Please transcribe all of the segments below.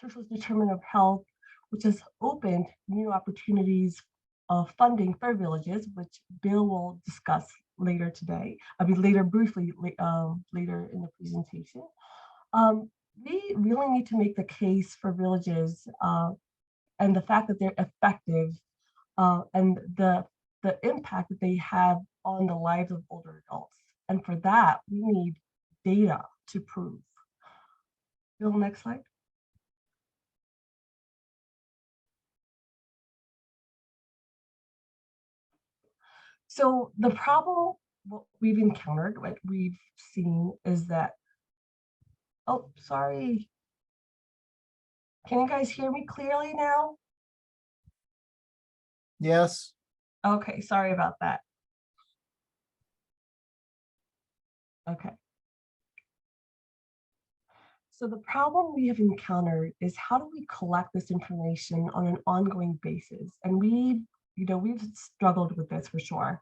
social determinant of health, which has opened new opportunities of funding for villages, which Bill will discuss later today. Later briefly later in the presentation. We really need to make the case for villages and the fact that they're effective and the impact that they have on the lives of older adults. And for that, we need data to prove. Bill, next slide. So the problem, what we've encountered, what we've seen is that, oh, sorry. Can you guys hear me clearly now? Yes. Okay, sorry about that. Okay. So the problem we have encountered is how do we collect this information on an ongoing basis? And we've struggled with this for sure.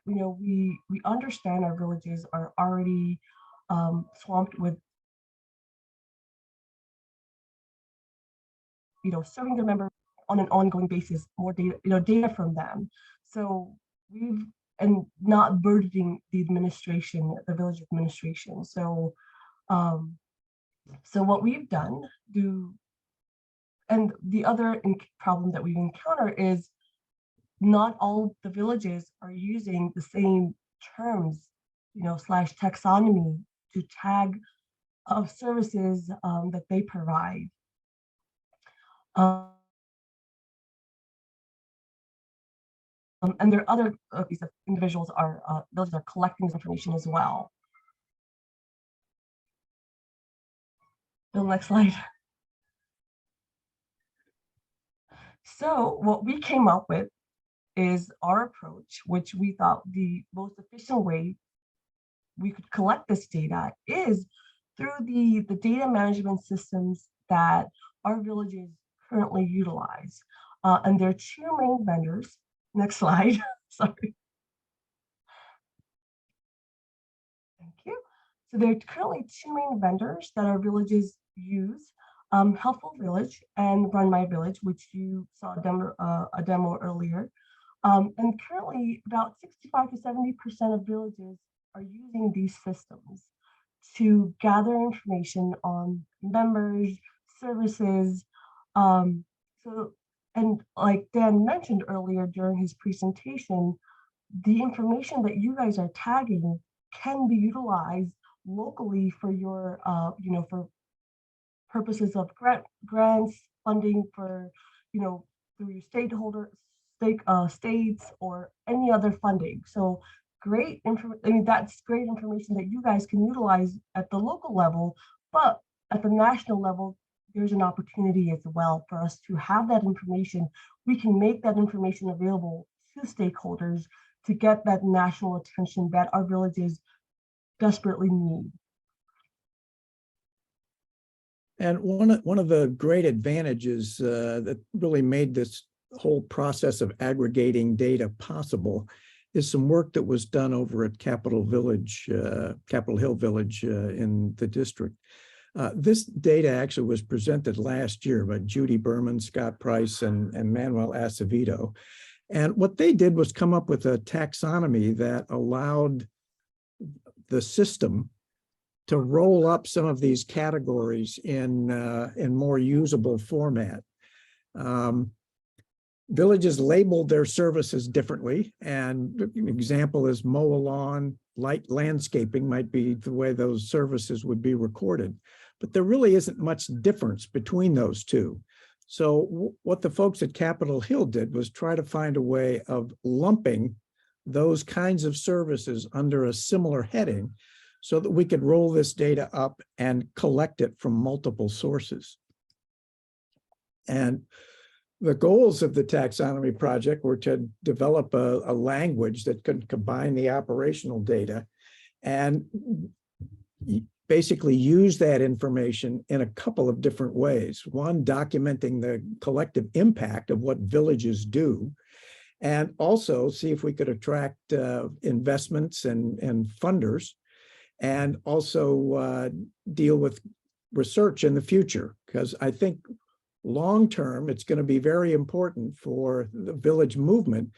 We understand our villages are already swamped with, serving their members on an ongoing basis, more data, data from them. So and not burdening the administration, the village administration. So what we've done, and the other problem that we've encountered is not all the villages are using the same terms, / taxonomy to tag of services that they provide. And there are other individuals villages are collecting this information as well. The next slide. So what we came up with is our approach, which we thought the most efficient way we could collect this data is through the data management systems that our villages currently utilize. And there are two main vendors. Next slide, sorry. Thank you. So there are currently two main vendors that our villages use, Helpful Village and Run My Village, which you saw a demo earlier. And currently about 65 to 70% of villages are using these systems to gather information on members, services. And like Dan mentioned earlier during his presentation, the information that you guys are tagging can be utilized locally for your, for purposes of grants, funding for, through your states or any other funding. So great information. That's great information that you guys can utilize at the local level, but at the national level, there's an opportunity as well for us to have that information. We can make that information available to stakeholders to get that national attention that our villages desperately need. And one of the great advantages that really made this whole process of aggregating data possible is some work that was done over at Capitol Hill Village in the district. This data actually was presented last year by Judy Berman, Scott Price, and Manuel Acevedo. And what they did was come up with a taxonomy that allowed the system to roll up some of these categories in more usable format. Villages labeled their services differently, and an example is mow a lawn, light landscaping might be the way those services would be recorded. But there really isn't much difference between those two. So what the folks at Capitol Hill did was try to find a way of lumping those kinds of services under a similar heading so that we could roll this data up and collect it from multiple sources. And the goals of the taxonomy project were to develop a language that could combine the operational data and basically use that information in a couple of different ways. One, documenting the collective impact of what villages do, and also see if we could attract investments and funders, and also deal with research in the future, because I think long-term, it's going to be very important for the village movement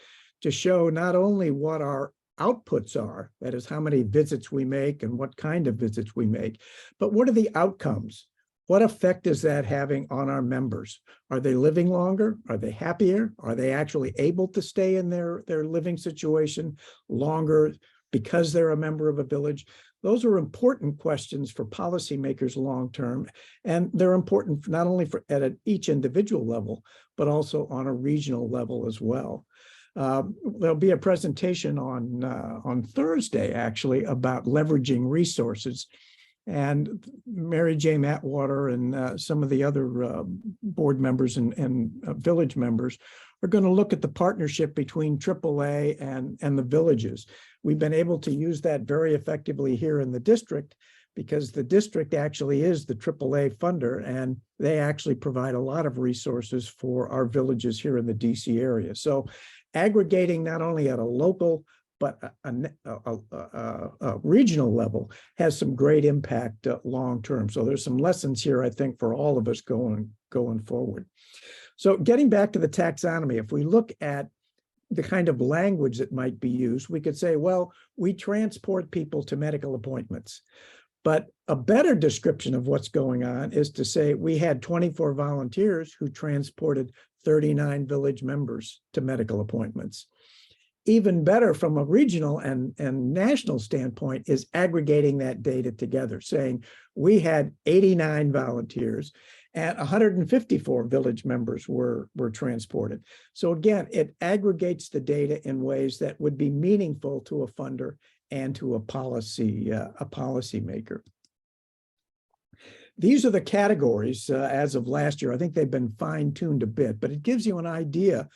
to show not only what our outputs are, that is how many visits we make and what kind of visits we make, but what are the outcomes? What effect is that having on our members? Are they living longer? Are they happier? Are they actually able to stay in their living situation longer because they're a member of a village? Those are important questions for policymakers long-term, and they're important not only at each individual level, but also on a regional level as well. There'll be a presentation on Thursday, actually, about leveraging resources. And Mary Jane Atwater and some of the other board members and village members are going to look at the partnership between AAA and the villages. We've been able to use that very effectively here in the district because the district actually is the AAA funder, and they actually provide a lot of resources for our villages here in the DC area. So aggregating not only at a local but a regional level has some great impact long-term. So there's some lessons here, I think, for all of us going forward. So getting back to the taxonomy, if we look at the kind of language that might be used, we could say, well, we transport people to medical appointments. But a better description of what's going on is to say we had 24 volunteers who transported 39 village members to medical appointments. Even better from a regional and national standpoint is aggregating that data together, saying we had 89 volunteers and 154 village members were transported. So again, it aggregates the data in ways that would be meaningful to a funder and to a policymaker. These are the categories as of last year. I think they've been fine-tuned a bit, but it gives you an idea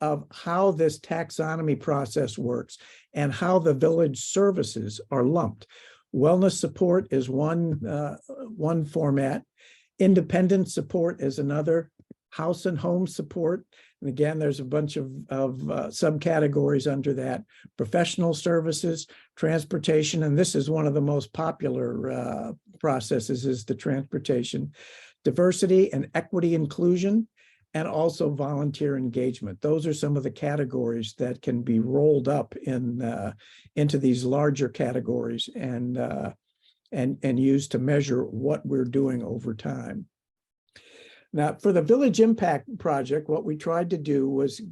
of how this taxonomy process works and how the village services are lumped. Wellness support is one format. Independent support is another. House and home support. And again, there's a bunch of subcategories under that. Professional services, transportation, and this is one of the most popular processes is the transportation. Diversity and equity inclusion, and also volunteer engagement. Those are some of the categories that can be rolled up into these larger categories and used to measure what we're doing over time. Now, for the Village Impact Project, what we tried to do was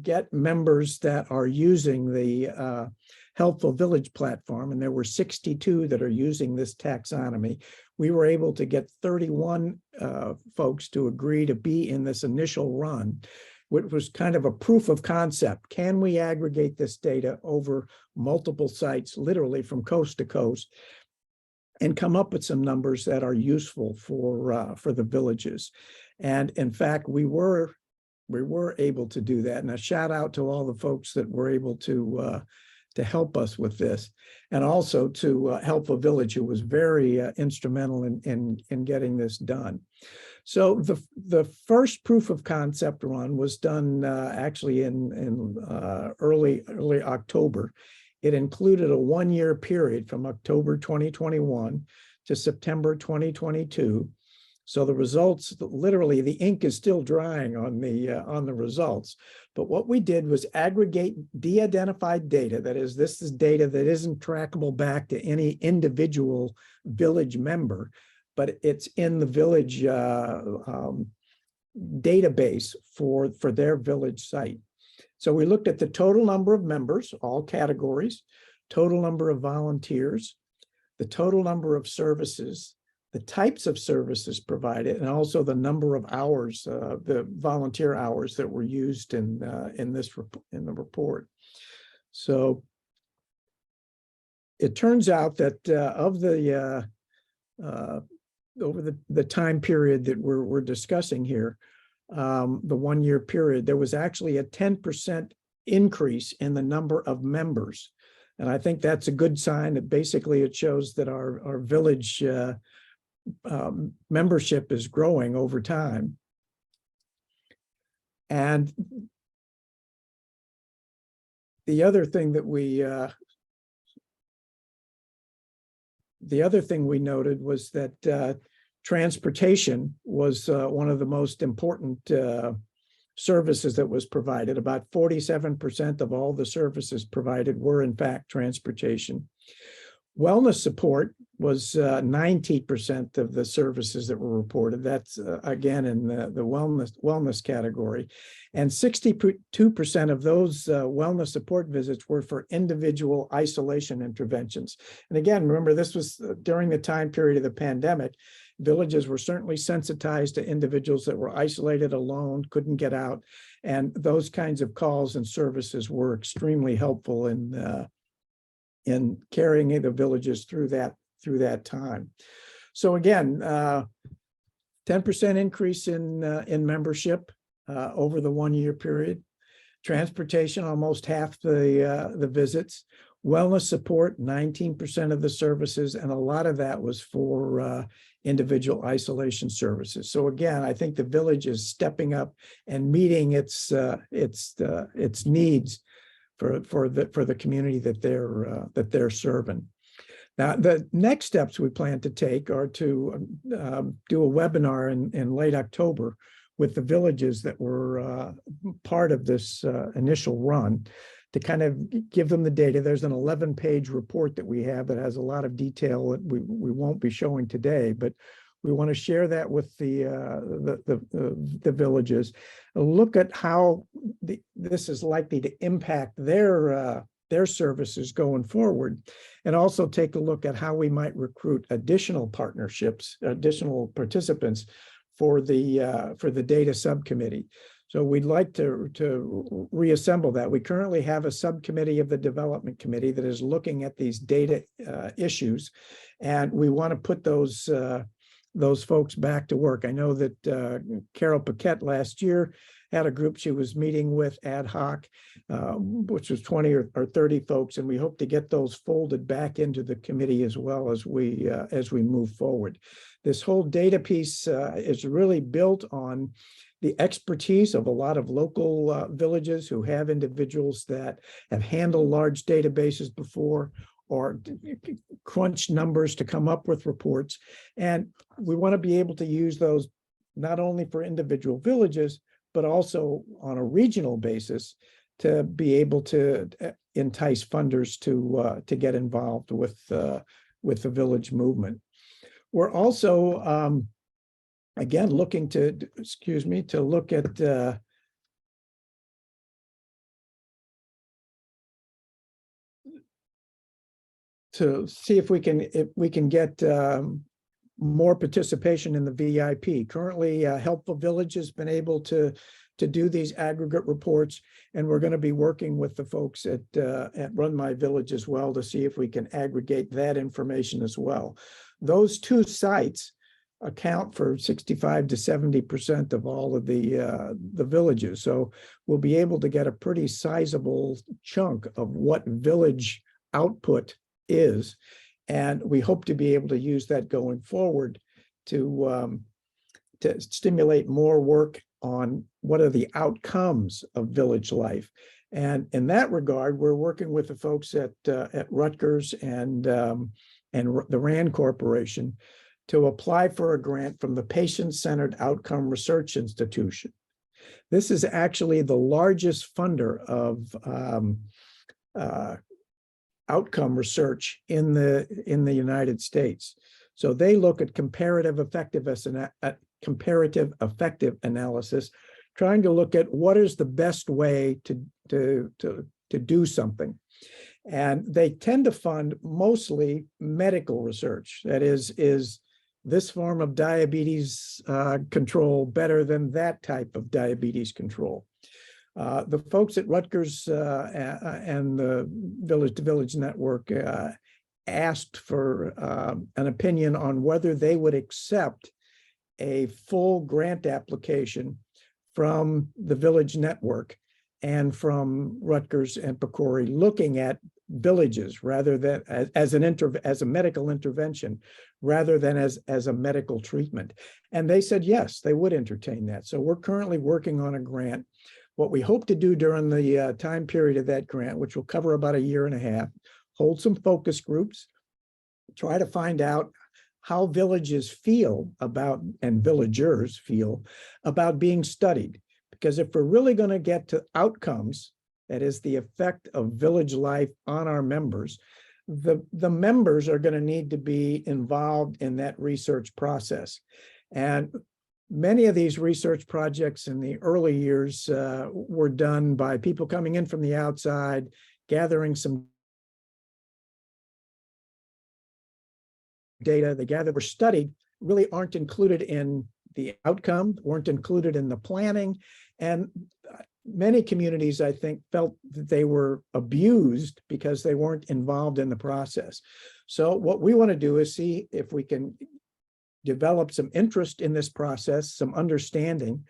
get members that are using the Helpful Village platform, and there were 62 that are using this taxonomy. We were able to get 31 folks to agree to be in this initial run, which was kind of a proof of concept. Can we aggregate this data over multiple sites, literally from coast to coast, and come up with some numbers that are useful for the villages? And in fact, we were able to do that. And a shout out to all the folks that were able to help us with this, and also to Helpful Village, who was very instrumental in getting this done. So the first proof of concept run was done actually in early October. It included a one-year period from October 2021 to September 2022. So the results, literally, the ink is still drying on the results. But what we did was aggregate de-identified data. That is, this is data that isn't trackable back to any individual village member, but it's in the village database for their village site. So we looked at the total number of members, all categories, total number of volunteers, the total number of services, the types of services provided, and also the number of hours, the volunteer hours that were used in the report. So it turns out that of the over the time period that we're discussing here, the one-year period, there was actually a 10% increase in the number of members. And I think that's a good sign that basically it shows that our village membership is growing over time. And the other thing that we noted was that Transportation was one of the most important services that was provided. About 47% of all the services provided were in fact transportation. Wellness support was 90% of the services that were reported. That's again in the wellness category. And 62% of those wellness support visits were for individual isolation interventions. And again, remember, this was during the time period of the pandemic. Villages were certainly sensitized to individuals that were isolated, alone, couldn't get out. And those kinds of calls and services were extremely helpful in carrying the villages through that time. So again, 10% increase in membership over the 1 year period. Transportation, almost half the visits. Wellness support, 19% of the services, and a lot of that was for individual isolation services. So again, I think the village is stepping up and meeting its needs for the community that they're serving. Now, the next steps we plan to take are to do a webinar in late October with the villages that were part of this initial run, to kind of give them the data. There's an 11-page report that we have that has a lot of detail that we won't be showing today, but we want to share that with the villages. Look at how this is likely to impact their services going forward, and also take a look at how we might recruit additional partnerships, additional participants for the data subcommittee. So we'd like to reassemble that. We currently have a subcommittee of the development committee that is looking at these data issues, and we want to put those folks back to work. I know that Carol Paquette last year had a group she was meeting with ad hoc, which was 20 or 30 folks, and we hope to get those folded back into the committee as well as we move forward. This whole data piece is really built on the expertise of a lot of local villages who have individuals that have handled large databases before, or crunch numbers to come up with reports. And we want to be able to use those not only for individual villages, but also on a regional basis to be able to entice funders to get involved with the village movement. We're also, again, looking to look at to see if we can get more participation in the VIP. Currently, Helpful Village has been able to do these aggregate reports, and we're going to be working with the folks at Run My Village as well to see if we can aggregate that information as well. Those two sites account for 65 to 70% of all of the villages. So we'll be able to get a pretty sizable chunk of what village output is, and we hope to be able to use that going forward to stimulate more work on what are the outcomes of village life. And in that regard, we're working with the folks at Rutgers and the RAND Corporation to apply for a grant from the Patient-Centered Outcome Research Institution. This is actually the largest funder of outcome research in the United States. So they look at comparative effectiveness and comparative effective analysis, trying to look at what is the best way to do something. And they tend to fund mostly medical research. That is this form of diabetes control better than that type of diabetes control? The folks at Rutgers and the Village to Village Network asked for an opinion on whether they would accept a full grant application from the Village Network and from Rutgers and Pecori, looking at villages rather than as a medical intervention rather than as a medical treatment. And they said yes, they would entertain that. So we're currently working on a grant. What we hope to do during the time period of that grant, which will cover about a year and a half, hold some focus groups, try to find out how villages feel about, and villagers feel about being studied. Because if we're really going to get to outcomes, that is the effect of village life on our members, the members are going to need to be involved in that research process. And many of these research projects in the early years were done by people coming in from the outside, gathering some data. The data were studied really aren't included in the outcome, weren't included in the planning. And many communities, I think, felt that they were abused because they weren't involved in the process. So what we want to do is see if we can develop some interest in this process, some understanding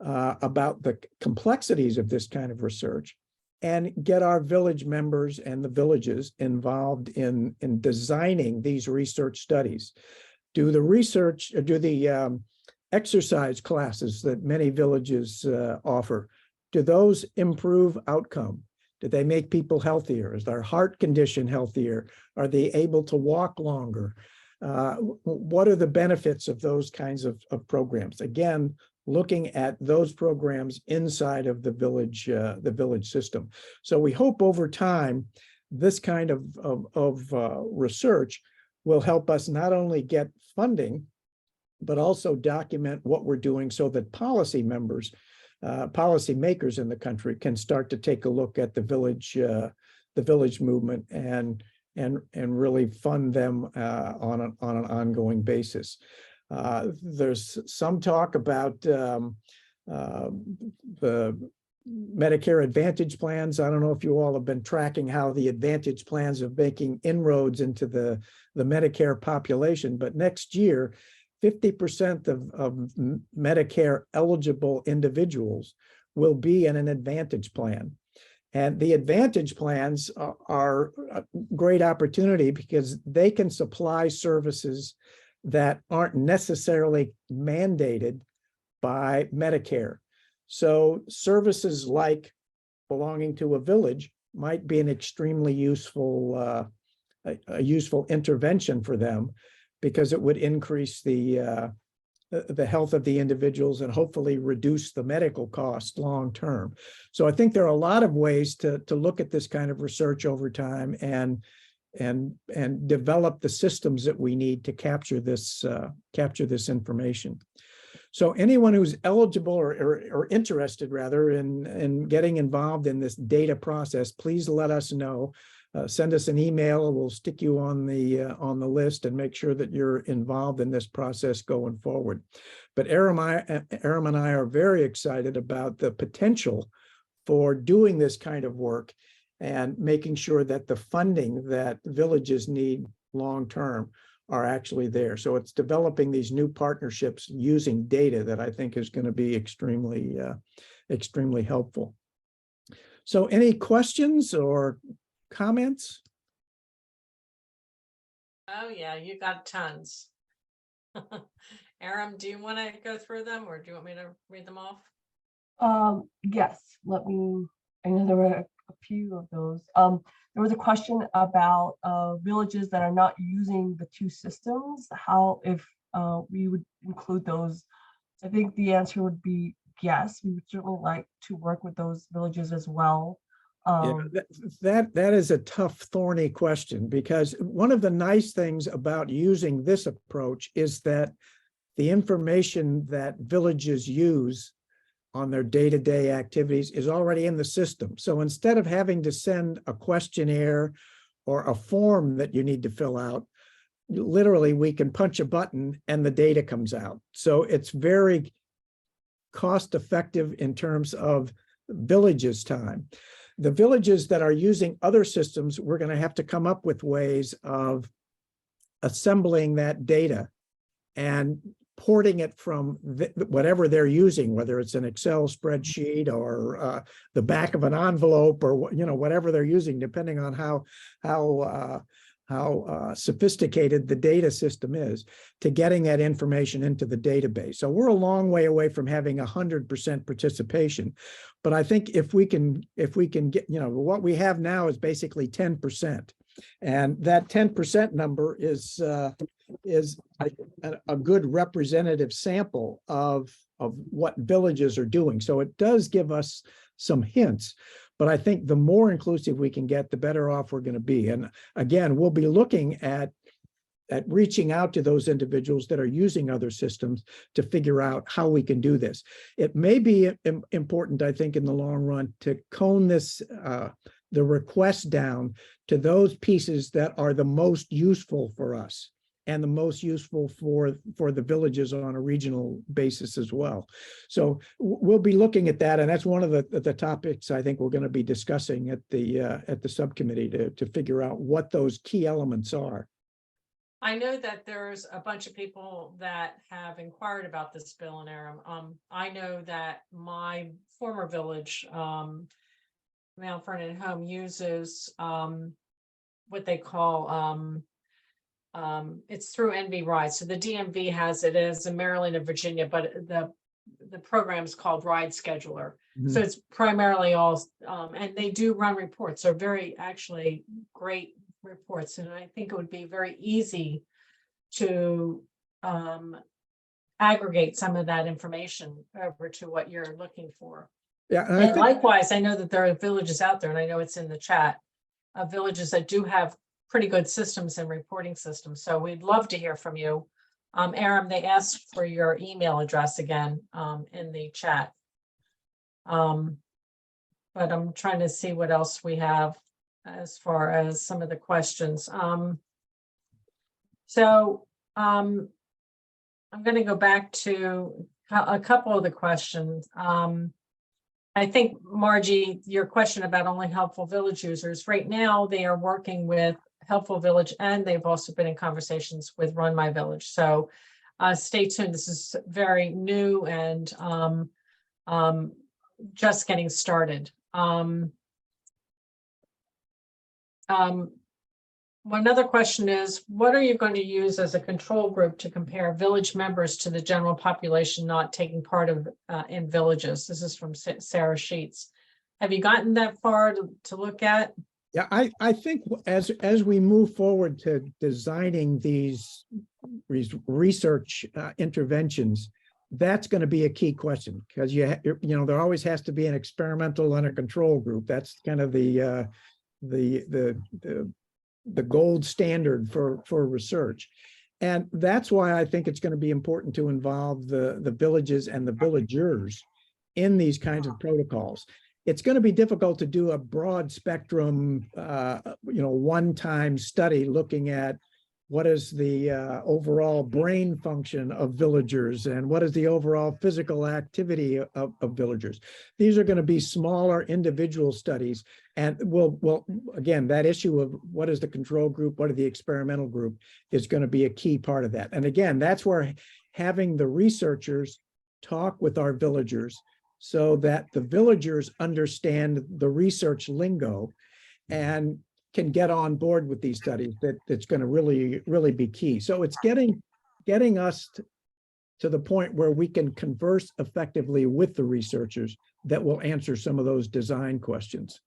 about the complexities of this kind of research, and get our village members and the villages involved in designing these research studies. Do the research, or do the exercise classes that many villages offer, do those improve outcome? Do they make people healthier? Is their heart condition healthier? Are they able to walk longer? What are the benefits of those kinds of programs? Again, looking at those programs inside of the village system. So we hope over time, this kind of research will help us not only get funding, but also document what we're doing so that policy makers in the country can start to take a look at the village movement and really fund them on an ongoing basis. There's some talk about the Medicare Advantage plans. I don't know if you all have been tracking how the Advantage plans are making inroads into the Medicare population, but next year, 50% of Medicare eligible individuals will be in an Advantage plan. And the Advantage plans are a great opportunity because they can supply services that aren't necessarily mandated by Medicare. So services like belonging to a village might be an extremely useful, a useful intervention for them, because it would increase the health of the individuals and hopefully reduce the medical costs long term. So I think there are a lot of ways to look at this kind of research over time and develop the systems that we need to capture this information. So anyone who's eligible or interested rather in getting involved in this data process, please let us know. Send us an email. We'll stick you on the list and make sure that you're involved in this process going forward. But Aram and I are very excited about the potential for doing this kind of work and making sure that the funding that villages need long-term are actually there. So it's developing these new partnerships using data that I think is going to be extremely helpful. So any questions or comments? Oh yeah, you got tons. Aram, do you want to go through them, or do you want me to read them off? Yes, I know there were a few of those. There was a question about villages that are not using the two systems, how if we would include those. I think the answer would be yes, we would certainly like to work with those villages as well. Yeah, that is a tough, thorny question, because one of the nice things about using this approach is that the information that villages use on their day-to-day activities is already in the system. So instead of having to send a questionnaire or a form that you need to fill out, literally we can punch a button and the data comes out. So it's very cost-effective in terms of villages' time. The villages that are using other systems, we're going to have to come up with ways of assembling that data and porting it from whatever they're using, whether it's an Excel spreadsheet or the back of an envelope, or whatever they're using, depending on how sophisticated the data system is, to getting that information into the database. So we're a long way away from having 100% participation, but I think if we can get, what we have now is basically 10%. And that 10% number is a good representative sample of what villages are doing. So it does give us some hints, but I think the more inclusive we can get, the better off we're going to be. And again, we'll be looking at reaching out to those individuals that are using other systems to figure out how we can do this. It may be important, I think, in the long run to cone this, the request down to those pieces that are the most useful for us and the most useful for the villages on a regional basis as well. So we'll be looking at that, and that's one of the topics I think we're going to be discussing at the subcommittee to figure out what those key elements are. I know that there's a bunch of people that have inquired about this bill in Aram. I know that my former village, Mount Vernon Home, uses what they call it's through NVVG. So the DMV has it as in Maryland and Virginia, but the program is called Ride Scheduler. Mm-hmm. So it's primarily all, and they do run reports. So very actually great reports, and I think it would be very easy to aggregate some of that information over to what you're looking for. Yeah, and likewise, I know that there are villages out there, and I know it's in the chat, of villages that do have pretty good systems and reporting systems. So we'd love to hear from you. Aram, they asked for your email address again in the chat. But I'm trying to see what else we have as far as some of the questions. I'm going to go back to a couple of the questions. I think, Margie, your question about only Helpful Village users, right now they are working with Helpful Village, and they've also been in conversations with Run My Village. So stay tuned. This is very new and just getting started. Another question is, what are you going to use as a control group to compare village members to the general population not taking part of in villages? This is from Sarah Sheets. Have you gotten that far to look at? Yeah, I think as we move forward to designing these research interventions, that's going to be a key question, because there always has to be an experimental and a control group. That's kind of the gold standard for research. And that's why I think it's going to be important to involve the villages and the villagers in these kinds of protocols. It's going to be difficult to do a broad spectrum, one-time study looking at what is the overall brain function of villagers and what is the overall physical activity of villagers. These are going to be smaller individual studies, and well, again, that issue of what is the control group, what are the experimental group is going to be a key part of that. And again, that's where having the researchers talk with our villagers so that the villagers understand the research lingo and can get on board with these studies, that's going to really be key. So it's getting us to the point where we can converse effectively with the researchers that will answer some of those design questions.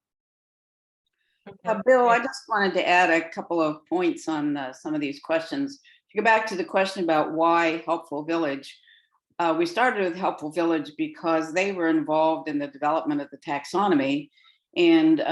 Okay. Bill, I just wanted to add a couple of points on some of these questions. To go back to the question about why Helpful Village, we started with Helpful Village because they were involved in the development of the taxonomy, and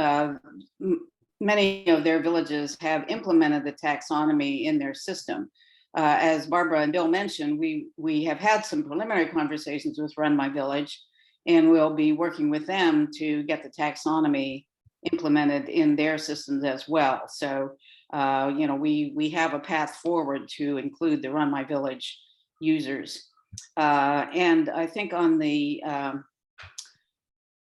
many of their villages have implemented the taxonomy in their system. As Barbara and Bill mentioned, we have had some preliminary conversations with Run My Village, and we'll be working with them to get the taxonomy implemented in their systems as well. So, we have a path forward to include the Run My Village users. And I think on the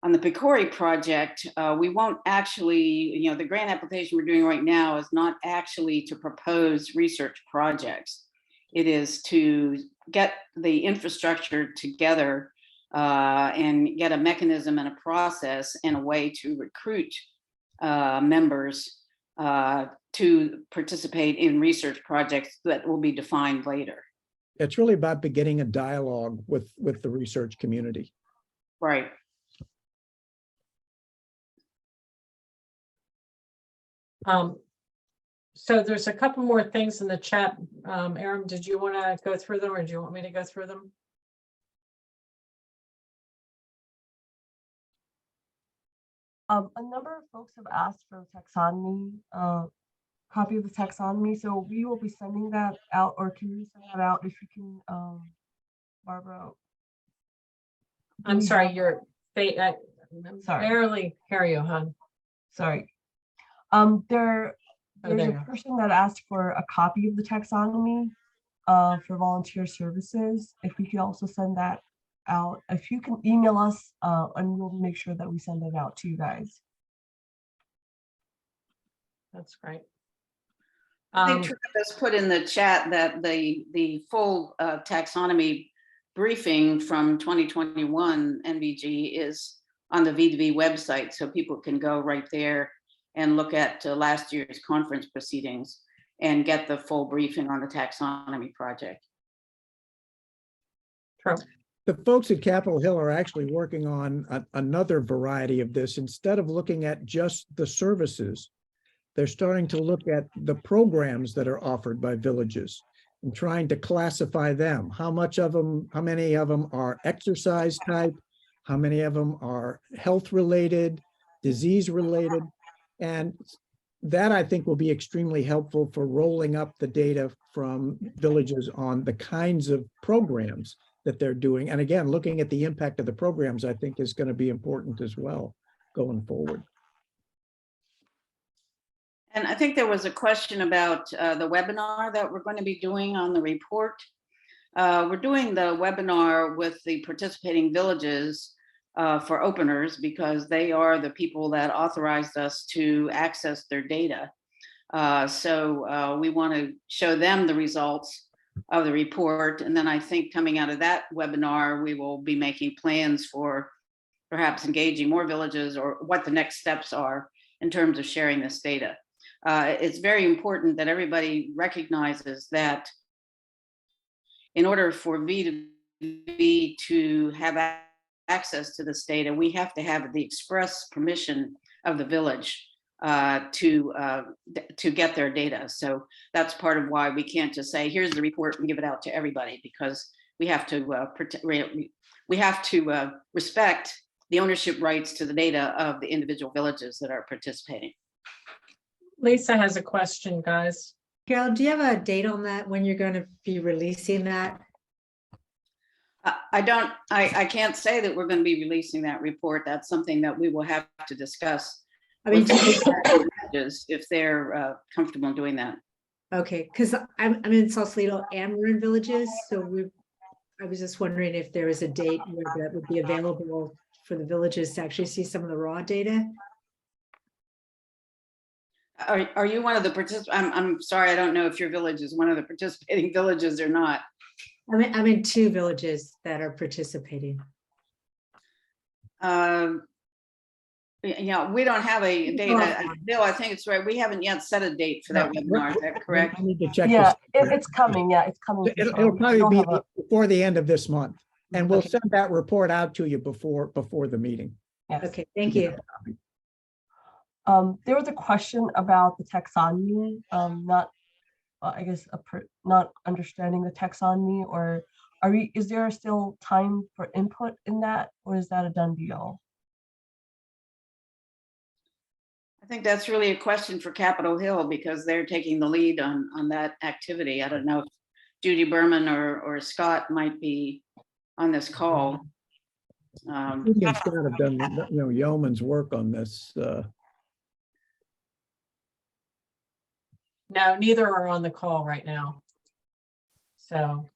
PCORI project, we won't actually, the grant application we're doing right now is not actually to propose research projects. It is to get the infrastructure together and get a mechanism and a process and a way to recruit members to participate in research projects that will be defined later. It's really about beginning a dialogue with the research community. Right. So there's a couple more things in the chat. Aaron, did you want to go through them, or do you want me to go through them? A number of folks have asked for taxonomy, copy of the taxonomy, so we will be sending that out, or can you send that out if you can, Barbara? I'm we sorry, have- you're, I Sorry. barely hear you, hon. Sorry. there There's you a go. person that asked for a copy of the taxonomy for volunteer services. If we could also send that out, if you can email us, and we'll make sure that we send it out to you guys. That's great. I think Teresa put in the chat that the full taxonomy briefing from 2021 NVG is on the V2V website, so people can go right there and look at last year's conference proceedings and get the full briefing on the taxonomy project. True. The folks at Capitol Hill are actually working on another variety of this. Instead of looking at just the services, they're starting to look at the programs that are offered by villages and trying to classify them. How many of them are exercise type? How many of them are health related, disease related? And that, I think, will be extremely helpful for rolling up the data from villages on the kinds of programs that they're doing. And again, looking at the impact of the programs, I think, is going to be important as well going forward. And I think there was a question about the webinar that we're going to be doing on the report. We're doing the webinar with the participating villages for openers, because they are the people that authorized us to access their data. So we want to show them the results of the report. And then I think coming out of that webinar, we will be making plans for perhaps engaging more villages, or what the next steps are in terms of sharing this data. It's very important that everybody recognizes that in order for V2V to have access to this data, we have to have the express permission of the village to get their data. So that's part of why we can't just say, here's the report and give it out to everybody, because we have to respect the ownership rights to the data of the individual villages that are participating. Lisa has a question, guys. Carol, do you have a date on that, when you're going to be releasing that? I can't say that we're going to be releasing that report. That's something that we will have to discuss. I mean, if they're comfortable doing that. okay, because I'm in Sausalito and we're in villages, so I was just wondering if there is a date where that would be available for the villages to actually see some of the raw data. Are you one of the participants? I'm sorry, I don't know if your village is one of the participating villages or not. I'm in 2 villages that are participating. Yeah, we don't have a date. Bill, I think it's right. We haven't yet set a date for that webinar. Is that correct? I need to check Yeah, this. it's coming. Yeah, it's coming. for It'll sure. We probably don't be have a- before the end of this month. And we'll Okay. send that report out to you before the meeting. yes. Okay, thank you. There was a question about the taxonomy, not, I guess, not understanding the taxonomy, or is there still time for input in that, or is that a done deal? I think that's really a question for Capitol Hill, because they're taking the lead on that activity. I don't know if Judy Berman or Scott might be on this call. Judy and Scott have done, yeoman's work on this. No, neither are on the call right now. So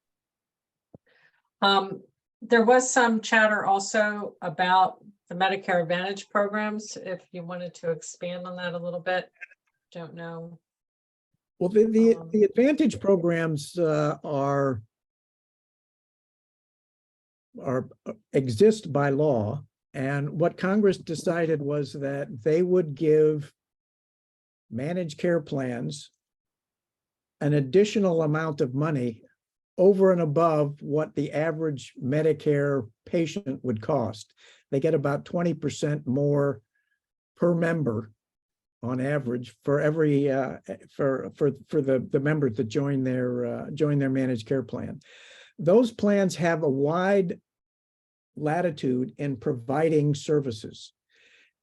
there was some chatter also about the Medicare Advantage programs, if you wanted to expand on that a little bit. Don't know. Well, the Advantage programs exist by law, and what Congress decided was that they would give managed care plans an additional amount of money over and above what the average Medicare patient would cost. They get about 20% more per member on average for every for the members that join their managed care plan. Those plans have a wide latitude in providing services.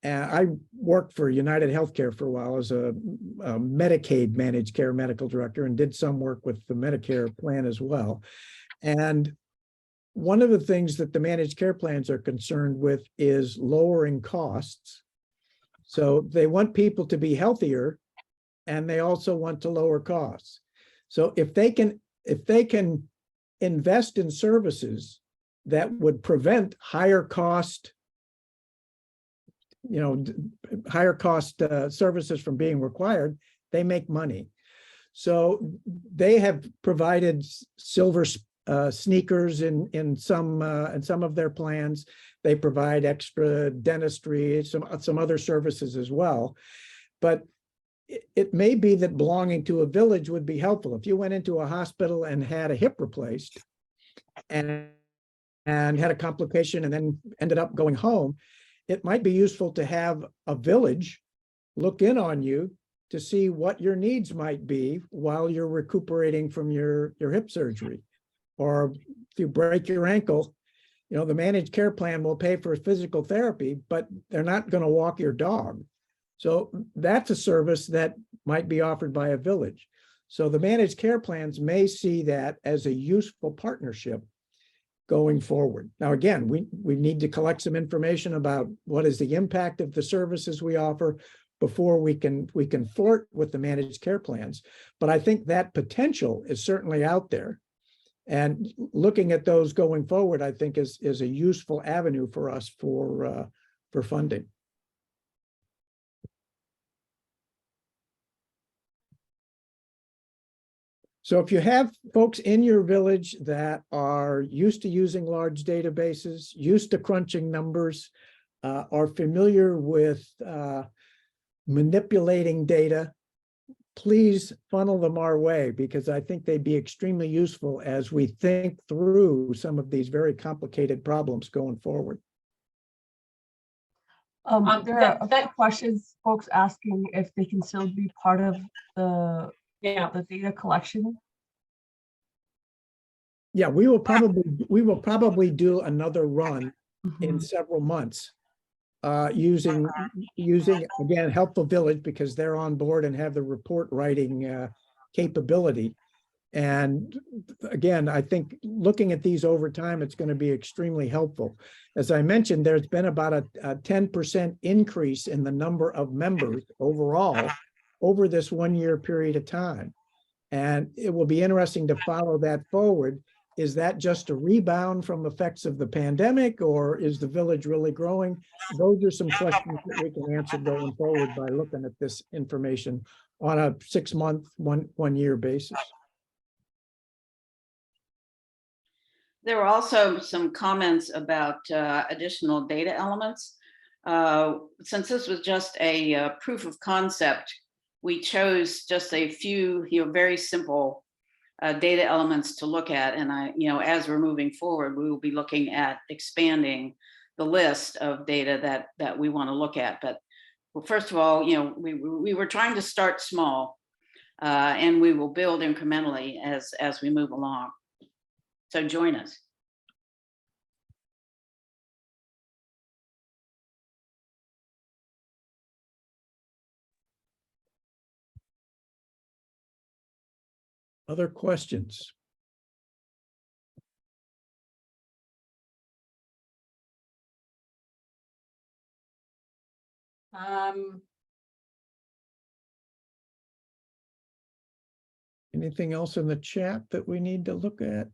I worked for United Healthcare for a while as a Medicaid managed care medical director and did some work with the Medicare plan as well. And one of the things that the managed care plans are concerned with is lowering costs. So they want people to be healthier, and they also want to lower costs. So if they can invest in services that would prevent higher cost services from being required, they make money. So they have provided silver sneakers in some of their plans. They provide extra dentistry, some other services as well. But it may be that belonging to a village would be helpful. If you went into a hospital and had a hip replaced and had a complication and then ended up going home, it might be useful to have a village look in on you to see what your needs might be while you're recuperating from your hip surgery. Or if you break your ankle, the managed care plan will pay for physical therapy, but they're not going to walk your dog. So that's a service that might be offered by a village. So the managed care plans may see that as a useful partnership going forward. Now, again, we need to collect some information about what is the impact of the services we offer before we can flirt with the managed care plans. But I think that potential is certainly out there. And looking at those going forward, I think is a useful avenue for us for funding. So if you have folks in your village that are used to using large databases, used to crunching numbers, are familiar with manipulating data, please funnel them our way, because I think they'd be extremely useful as we think through some of these very complicated problems going forward. There are a few questions, folks asking if they can still be part of the data collection. Yeah, we will probably do another run in several months using again Helpful Village, because they're on board and have the report writing capability. And again, I think looking at these over time, it's going to be extremely helpful. As I mentioned, there's been about a 10% increase in the number of members overall over this 1 year period of time. And it will be interesting to follow that forward. Is that just a rebound from effects of the pandemic, or is the village really growing? Those are some questions that we can answer going forward by looking at this information on a 6-month, one year basis. There were also some comments about additional data elements. Since this was just a proof of concept, we chose just a few, very simple data elements to look at. And as we're moving forward, we will be looking at expanding the list of data that we want to look at. But first of all, we were trying to start small, and we will build incrementally as we move along. So join us. Other questions? Anything else in the chat that we need to look at?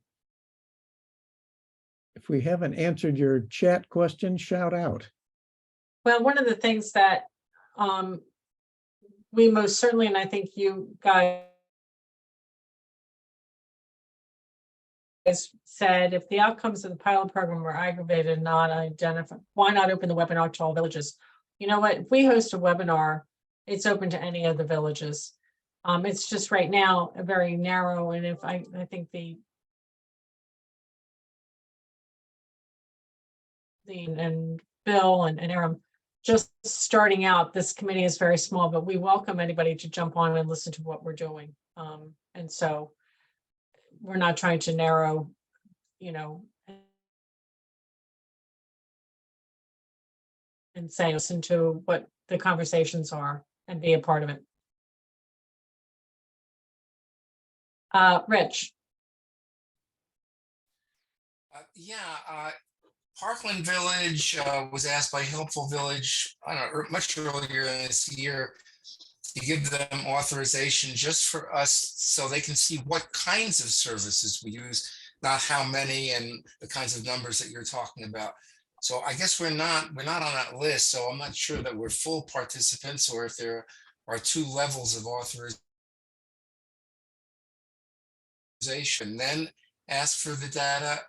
If we haven't answered your chat question, shout out. Well, one of the things that we most certainly, and I think you guys said, if the outcomes of the pilot program were aggravated and not identified, why not open the webinar to all villages? You know what, if we host a webinar, it's open to any of the villages. It's just right now a very narrow, and if I think and Bill and Aaron, just starting out, this committee is very small, but we welcome anybody to jump on and listen to what we're doing. And so we're not trying to narrow, and say, listen to what the conversations are and be a part of it. Rich. Parkland Village was asked by Helpful Village, I don't know, much earlier this year to give them authorization just for us so they can see what kinds of services we use, not how many and the kinds of numbers that you're talking about. So I guess we're not on that list. So I'm not sure that we're full participants or if there are two levels of authorization. Then ask for the data,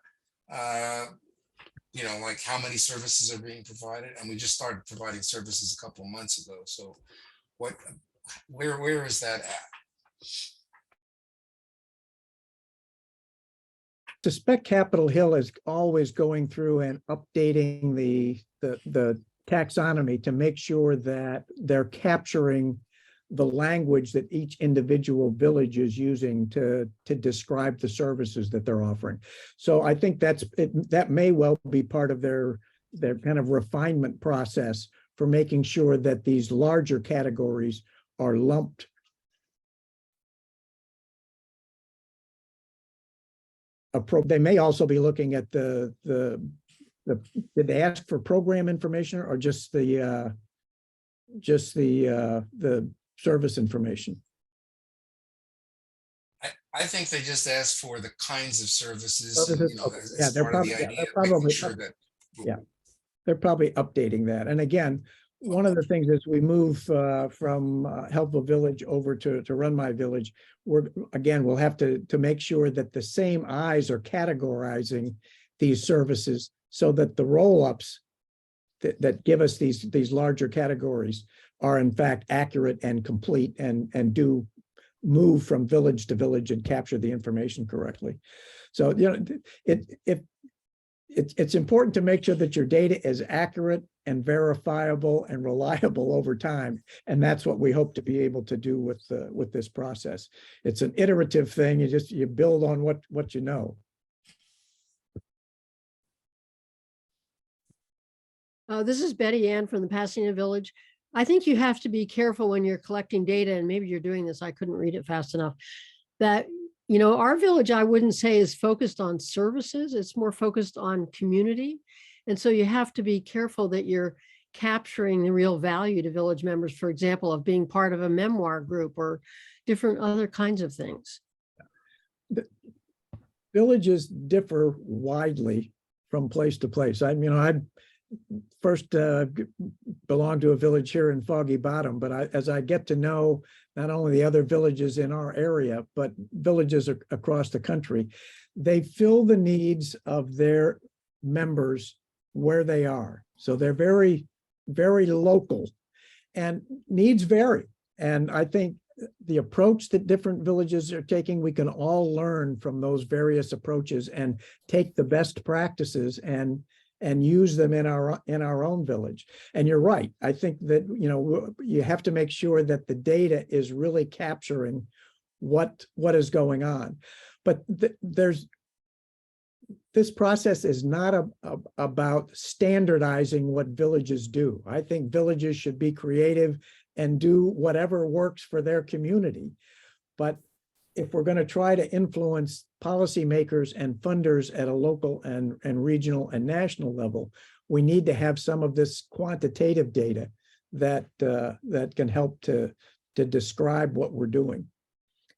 like how many services are being provided. And we just started providing services a couple of months ago. So where is that at? I suspect Capitol Hill is always going through and updating the taxonomy to make sure that they're capturing the language that each individual village is using to describe the services that they're offering. So I think that may well be part of their kind of refinement process for making sure that these larger categories are lumped. They may also be looking at did they ask for program information or just the service information? I think they just asked for the kinds of services. They're probably updating that. And again, one of the things as we move from Helpful Village over to Run My Village, we'll have to make sure that the same eyes are categorizing these services so that the roll-ups that give us these larger categories are in fact accurate and complete and do move from village to village and capture the information correctly. So it's important to make sure that your data is accurate and verifiable and reliable over time. And that's what we hope to be able to do with this process. It's an iterative thing. You build on what you know. This is Betty Ann from the Pasadena Village. I think you have to be careful when you're collecting data, and maybe you're doing this, I couldn't read it fast enough, that our village, I wouldn't say is focused on services, it's more focused on community. And so you have to be careful that you're capturing the real value to village members, for example, of being part of a memoir group or different other kinds of things. Villages differ widely from place to place. I first belonged to a village here in Foggy Bottom, but as I get to know not only the other villages in our area, but villages across the country, they fill the needs of their members where they are. So they're very, very local and needs vary. And I think the approach that different villages are taking, we can all learn from those various approaches and take the best practices and use them in our own village. And you're right. I think that you have to make sure that the data is really capturing what is going on. But this process is not about standardizing what villages do. I think villages should be creative and do whatever works for their community. But if we're going to try to influence policymakers and funders at a local and regional and national level, we need to have some of this quantitative data that can help to describe what we're doing.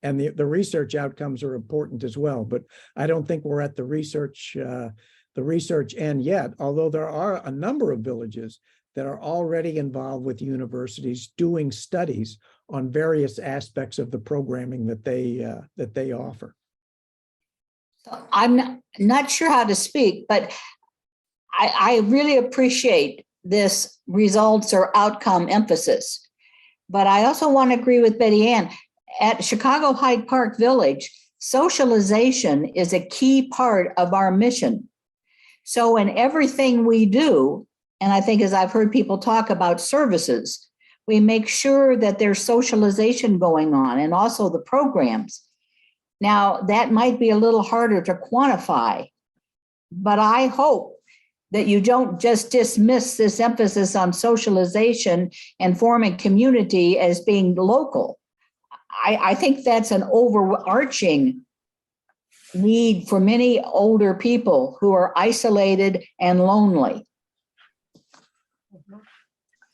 And the research outcomes are important as well, but I don't think we're at the research end yet, although there are a number of villages that are already involved with universities doing studies on various aspects of the programming that they offer. So I'm not sure how to speak, but I really appreciate this results or outcome emphasis. But I also want to agree with Betty Ann. At Chicago Hyde Park Village, socialization is a key part of our mission. So in everything we do, and I think as I've heard people talk about services, we make sure that there's socialization going on and also the programs. Now, that might be a little harder to quantify, but I hope that you don't just dismiss this emphasis on socialization and forming community as being local. I think that's an overarching need for many older people who are isolated and lonely.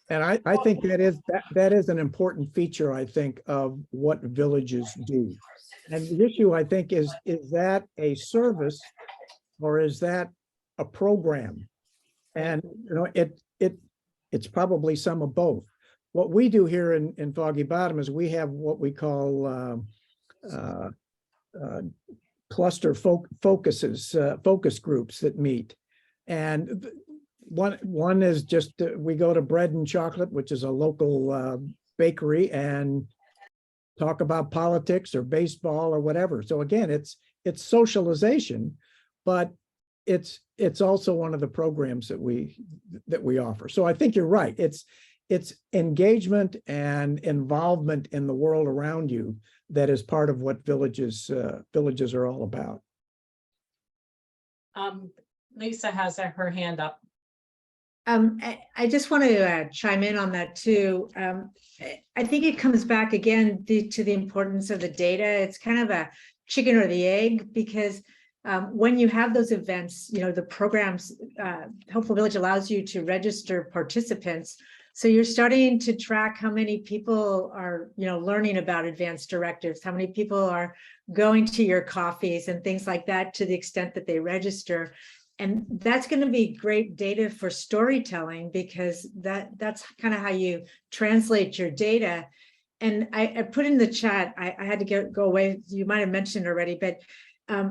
And I think that is an important feature, I think, of what villages do. And the issue, I think, is that a service or is that a program? And it's probably some of both. What we do here in Foggy Bottom is we have what we call cluster focus groups that meet. And one is just we go to Bread and Chocolate, which is a local bakery, and talk about politics or baseball or whatever. So again, it's socialization, but it's also one of the programs that we offer. So I think you're right. It's engagement and involvement in the world around you that is part of what villages are all about. Lisa has her hand up. I just want to chime in on that too. I think it comes back again to the importance of the data. It's kind of a chicken or the egg, because when you have those events, the programs, Helpful Village allows you to register participants. So you're starting to track how many people are, learning about advanced directives, how many people are going to your coffees and things like that to the extent that they register. And that's going to be great data for storytelling, because that's kind of how you translate your data. And I put in the chat, I had to go away. You might have mentioned already, but I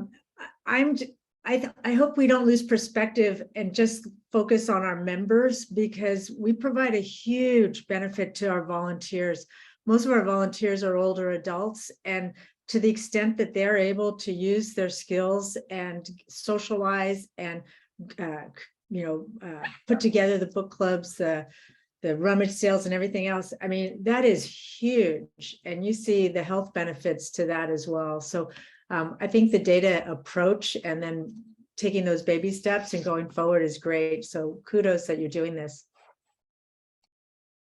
hope we don't lose perspective and just focus on our members, because we provide a huge benefit to our volunteers. Most of our volunteers are older adults, and to the extent that they're able to use their skills and socialize and put together the book clubs, the rummage sales and everything else, I mean, that is huge. And you see the health benefits to that as well. So I think the data approach and then taking those baby steps and going forward is great. So kudos that you're doing this.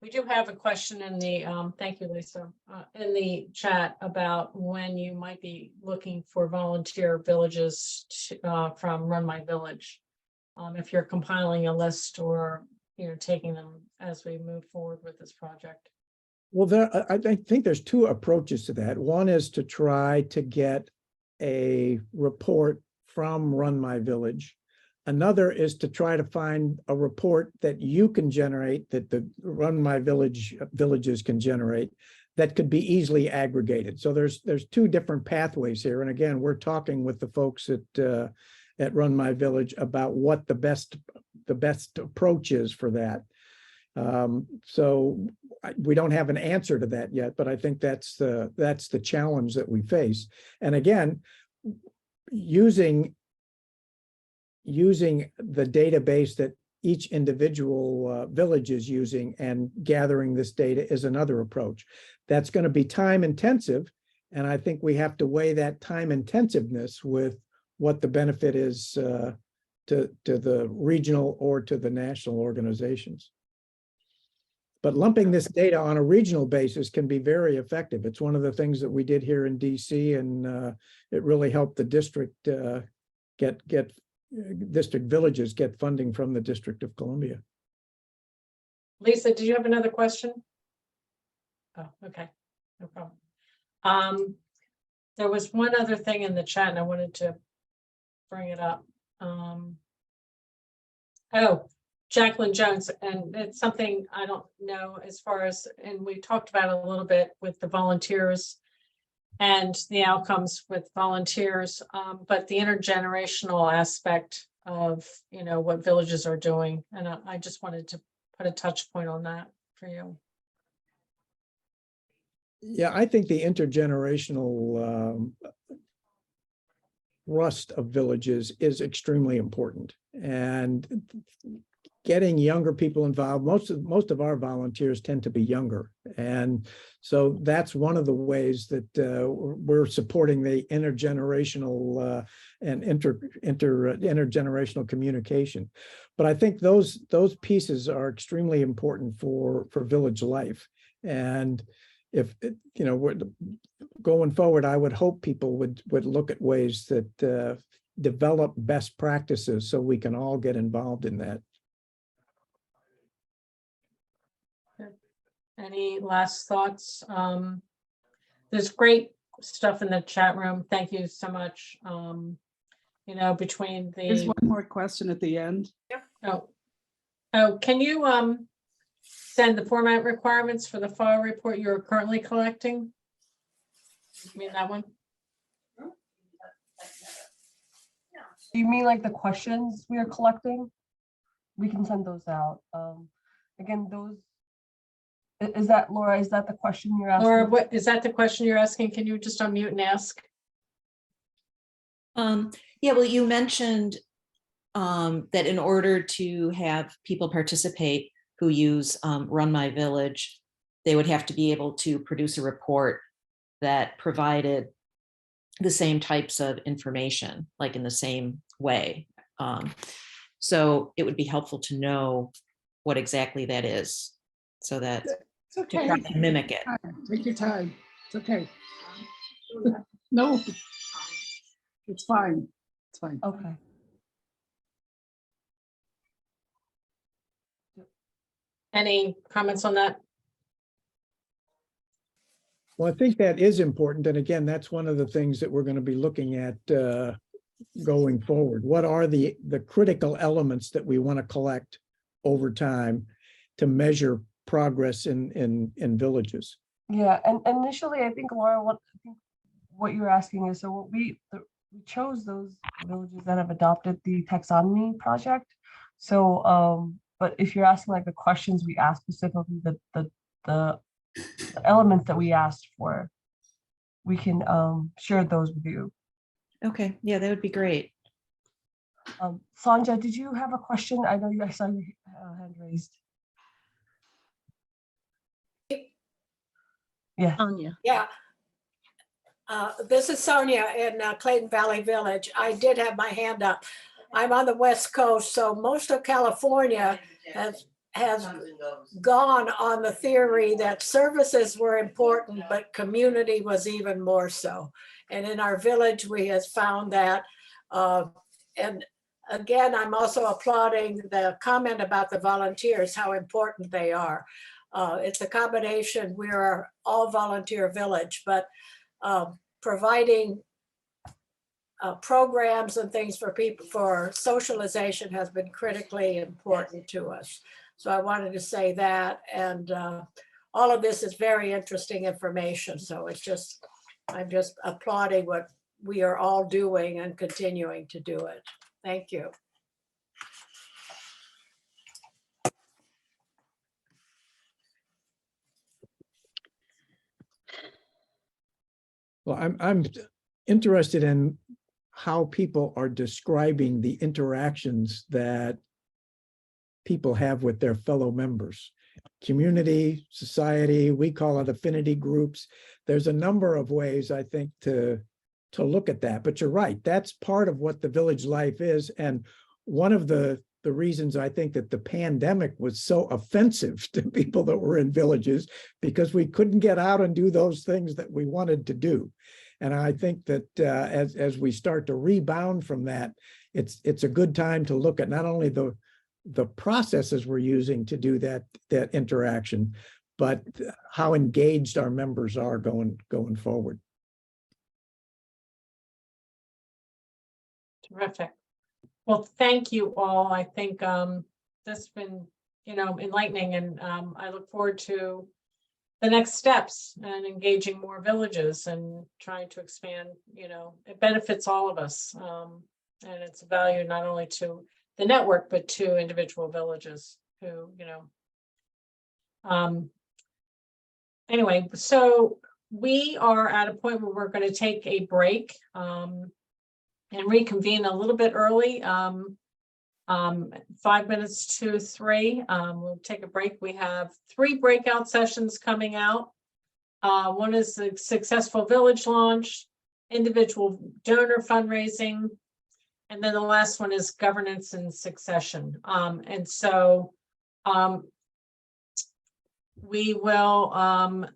We do have a question in the, thank you, Lisa, in the chat about when you might be looking for volunteer villages from Run My Village. If you're compiling a list or, taking them as we move forward with this project. Well, I think there's two approaches to that. One is to try to get a report from Run My Village. Another is to try to find a report that you can generate, that the Run My villages can generate, that could be easily aggregated. So there's two different pathways here. And again, we're talking with the folks at Run My Village about what the best approach is for that. So we don't have an answer to that yet, but I think that's the challenge that we face. And again, using the database that each individual village is using and gathering this data is another approach. That's going to be time intensive, and I think we have to weigh that time intensiveness with what the benefit is to the regional or to the national organizations. But lumping this data on a regional basis can be very effective. It's one of the things that we did here in DC, and it really helped the district get district villages get funding from the District of Columbia. Lisa, did you have another question? Oh, okay, no problem. There was one other thing in the chat and I wanted to bring it up. Oh, Jacqueline Jones, and it's something I don't know as far as, and we talked about it a little bit with the volunteers and the outcomes with volunteers, but the intergenerational aspect of, what villages are doing. And I just wanted to put a touch point on that for you. Yeah, I think the intergenerational thrust of villages is extremely important. And getting younger people involved. Most of our volunteers tend to be younger. And so that's one of the ways that we're supporting the intergenerational and intergenerational communication. But I think those pieces are extremely important for village life. And if, you know, we're going forward, I would hope people would look at ways that develop best practices so we can all get involved in that. Any last thoughts? There's great stuff in the chat room. Thank you so much. You know, between There's the, one more question at the end. oh, can you send the format requirements for the file report you're currently collecting? You mean that one? You mean like the questions we are collecting? We can send those out. Again, those, is that, Laura, is that the question you're asking? Or what, is that the question you're asking? Can you just unmute and ask? Yeah, well, you mentioned that in order to have people participate who use Run My Village, they would have to be able to produce a report that provided the same types of information, like in the same way. So it would be helpful to know what exactly that is, so that It's okay. to try to mimic it. Take your time. It's okay. No, it's fine. It's fine. Okay. Any comments on that? Well, I think that is important. And again, that's one of the things that we're going to be looking at going forward. What are the critical elements that we want to collect over time to measure progress in villages? Yeah, and initially, I think, Laura, what you're asking is, so what we chose those villages that have adopted the taxonomy project. So, but if you're asking like the questions we asked specifically, the elements that we asked for, we can share those with you. Okay, yeah, that would be great. Sanja, did you have a question? I know I saw your hand raised. Yeah. Sonia. Yeah. This is Sonia in Clayton Valley Village. I did have my hand up. I'm on the West Coast, so most of California has gone on the theory that services were important, but community was even more so. And in our village, we have found that. And again, I'm also applauding the comment about the volunteers, how important they are. It's a combination. We are all volunteer village, but providing programs and things for people for socialization has been critically important to us. So I wanted to say that, and all of this is very interesting information. So it's just, I'm just applauding what we are all doing and continuing to do it. Thank you. Well, I'm interested in how people are describing the interactions that people have with their fellow members. Community, society, we call it affinity groups. There's a number of ways, I think, to look at that. But you're right, that's part of what the village life is. And one of the reasons I think that the pandemic was so offensive to people that were in villages, because we couldn't get out and do those things that we wanted to do. And I think that as we start to rebound from that, it's a good time to look at not only the processes we're using to do that interaction, but how engaged our members are going forward. Terrific. Well, thank you all. I think this has been, enlightening, and I look forward to the next steps and engaging more villages and trying to expand. It benefits all of us, and it's a value not only to the network, but to individual villages who, anyway, so we are at a point where we're going to take a break and reconvene a little bit early. 5 minutes to 3. We'll take a break. We have 3 breakout sessions coming out. One is the successful village launch, individual donor fundraising, and then the last one is governance and succession. And so we will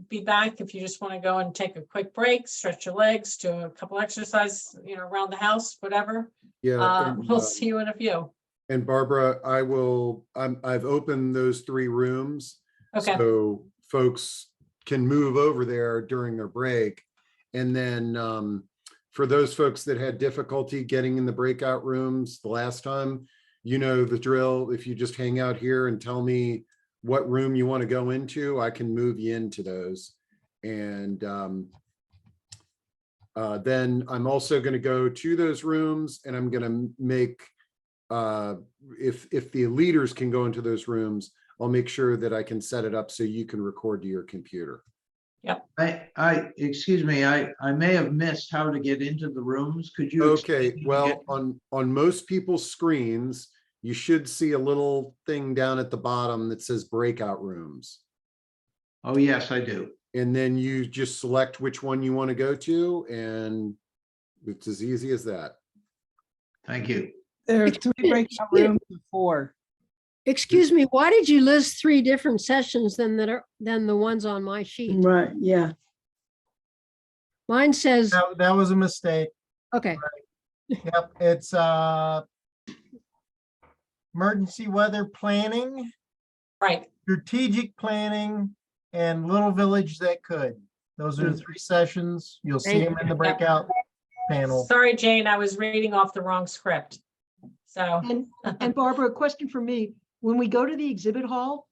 be back if you just want to go and take a quick break, stretch your legs, do a couple exercises, around the house, whatever. Yeah. We'll see you in a few. And Barbara, I've opened those 3 rooms. Okay. So folks can move over there during their break. And then for those folks that had difficulty getting in the breakout rooms the last time, you know the drill. If you just hang out here and tell me what room you want to go into, I can move you into those. And then I'm also going to go to those rooms, and I'm going to make, if the leaders can go into those rooms, I'll make sure that I can set it up so you can record to your computer. Yep. Excuse me, I may have missed how to get into the rooms. Could you? Okay, explain well, again? on most people's screens, you should see a little thing down at the bottom that says breakout rooms. Oh, yes, I do. And then you just select which one you want to go to, and it's as easy as that. Thank you. There are 3 breakout rooms of 4. Excuse me, why did you list 3 different sessions than the ones on my sheet? Right, yeah. Mine says, That was a mistake. okay, Yep, it's emergency weather planning, Right. strategic planning, and little village that could. Those are the 3 sessions. You'll see Thank them in the breakout panel. Sorry, Jane, I was reading off the wrong script. So, And Barbara, a question for me. When we go to the exhibit hall,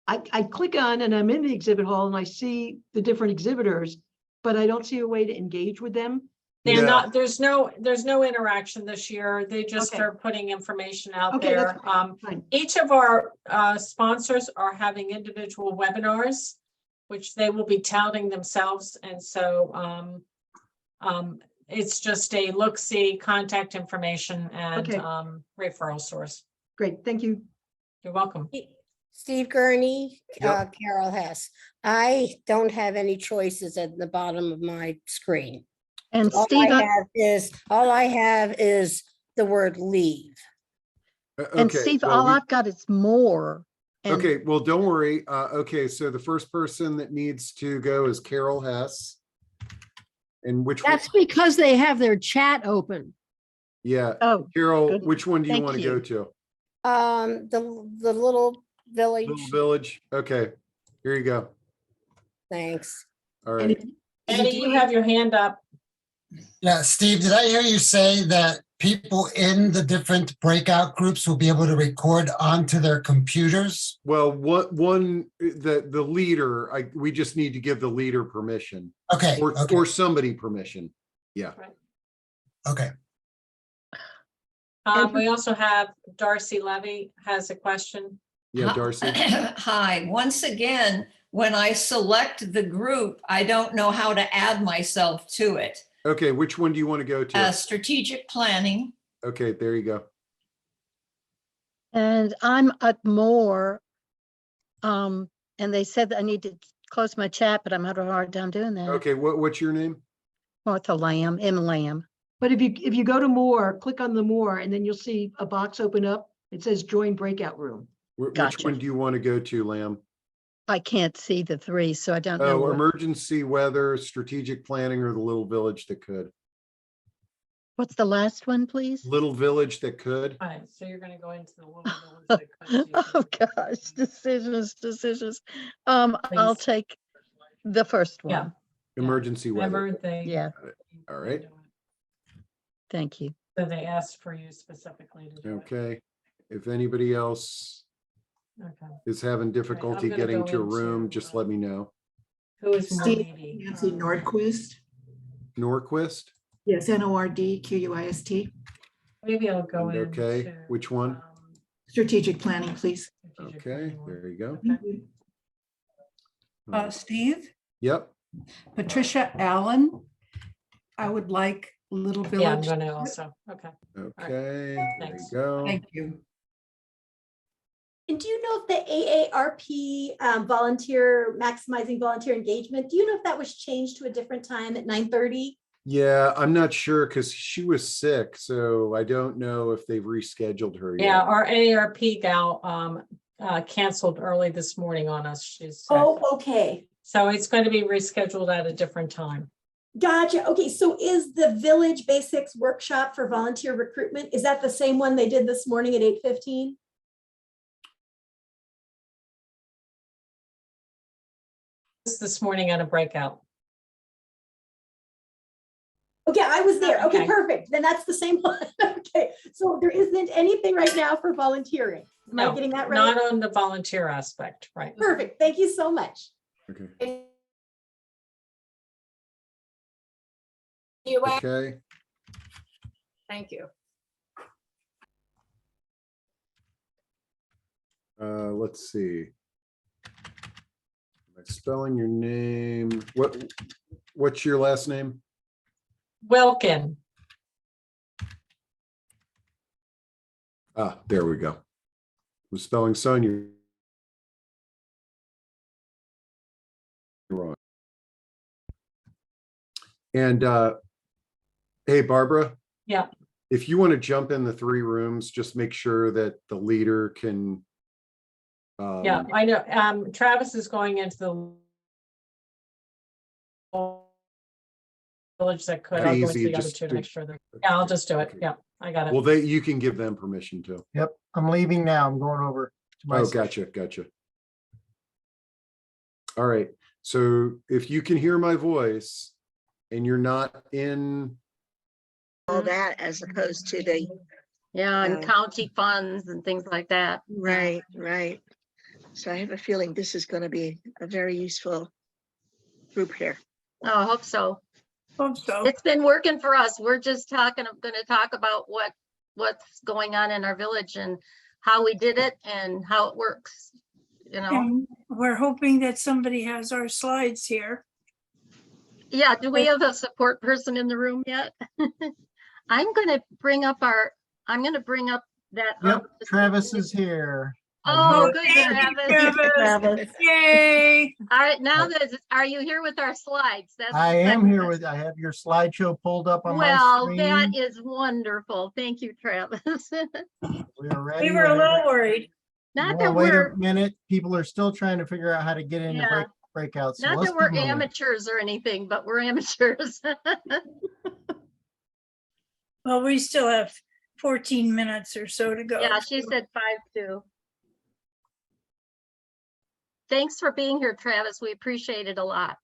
I click on and I'm in the exhibit hall and I see the different exhibitors, but I don't see a way to engage with them. they're Yeah. not, there's no interaction this year. They just Okay. are putting information out Okay, that's there. fine. Each of our sponsors are having individual webinars, which they will be touting themselves. And so it's just a look-see, contact information, and Okay. referral source. Great, thank you. You're welcome. Steve Gurney, Yep. Carol Hess. I don't have any choices at the bottom of my screen. And All Steve, I have is the word leave. and Okay, Steve, well, all I've got is more. And okay, well, don't worry. Okay, so the first person that needs to go is Carol Hess. And which one? that's because they have their chat open. Yeah, oh, Carol, good. which one do you Thank want to you. go to? The little village. Little Village? Okay, here you go. Thanks. All right. Eddie, you have your hand up. Yeah, Steve, did I hear you say that people in the different breakout groups will be able to record onto their computers? Well, the leader, we just need to give the leader permission. Okay, okay, Or somebody permission. Yeah. okay. We also have Darcy Levy has a question. Yeah, Darcy. Hi, once again, when I select the group, I don't know how to add myself to it. Okay, which one do you want to go to? Strategic planning. Okay, there you go. And I'm at more. And they said that I need to close my chat, but I'm having a hard time doing that. Okay, what's your name? Martha Lamb, M. Lamb. But if you go to more, click on the more, and then you'll see a box open up. It says join breakout room. Which Gotcha. one do you want to go to, Lamb? I can't see the 3, so I don't know. Oh, what- emergency weather, strategic planning, or the little village that could? What's the last one, please? Little village that could? All right, so you're gonna go into the little village that could. Oh, gosh, decisions. I'll Please. take the first Yeah. one. Emergency weather. Remember they. Yeah, All right. thank you. So they asked for you specifically to do it. Okay. If anybody else Okay. is having difficulty gonna getting go to a room, into, just let me know. Who is more Steve, needy? Nancy Nordquist. Norquist? Yes, Nordquist. Maybe I'll go in. Okay, which one? Strategic planning, please. Okay, there you go. Steve, Yep. Patricia Allen. I would like Little Yeah, I'm Village. gonna also, okay. Okay, there you Thanks. go. Thank you. And do you know if the AARP volunteer, maximizing volunteer engagement, do you know if that was changed to a different time at 9:30? Yeah, I'm not sure because she was sick, so I don't know if they've rescheduled her Yeah, yet. our AARP gal canceled early this morning on us. She's sick. Oh, okay. So it's going to be rescheduled at a different time. Gotcha. Okay, so is the Village Basics Workshop for Volunteer Recruitment, is that the same one they did this morning at 8:15? This morning at a breakout. Okay, I was there. Okay, Okay. perfect. Then that's the same one. Okay, so there isn't anything right now for volunteering. Am I No, getting that right? not on the volunteer aspect, right? Perfect. Thank you so much. Okay. You, Okay. thank you. Let's see. Am I spelling your name? What's your last name? Wilkin. Ah, there we go. I'm spelling Sonia wrong. And hey, Barbara. Yeah. If you want to jump in the 3 rooms, just make sure that the leader can. Yeah, I know. Travis is going into the village that could. I'll go into Easy, the other just two to do- make sure that. Yeah, I'll just do it. Yeah, I got it. Well, you can give them permission to. Yep, I'm leaving now. I'm going over to my. Oh, section. gotcha. All right. So if you can hear my voice and you're not in. All that as opposed to the. Yeah, and county funds and things like that. Right. So I have a feeling this is going to be a very useful group here. Oh, I hope so. Hope so. It's been working for us. We're just going to talk about what's going on in our village and how we did it and how it works. You know. And we're hoping that somebody has our slides here. Yeah, do we have a support person in the room yet? I'm going to bring up that. Yep, Travis is here. Oh, good, Travis. Yay. All right, now are you here with our slides? That's I am here with, I have your slideshow pulled up on my screen. That is wonderful. Thank you, Travis. We are ready. We were a little worried. Not that Wait we're a minute, people are still trying to figure out how to get into breakouts. So not let's that we're keep moving. amateurs or anything, but we're amateurs. Well, we still have 14 minutes or so to go. Yeah, she said 5 too. Thanks for being here, Travis. We appreciate it a lot.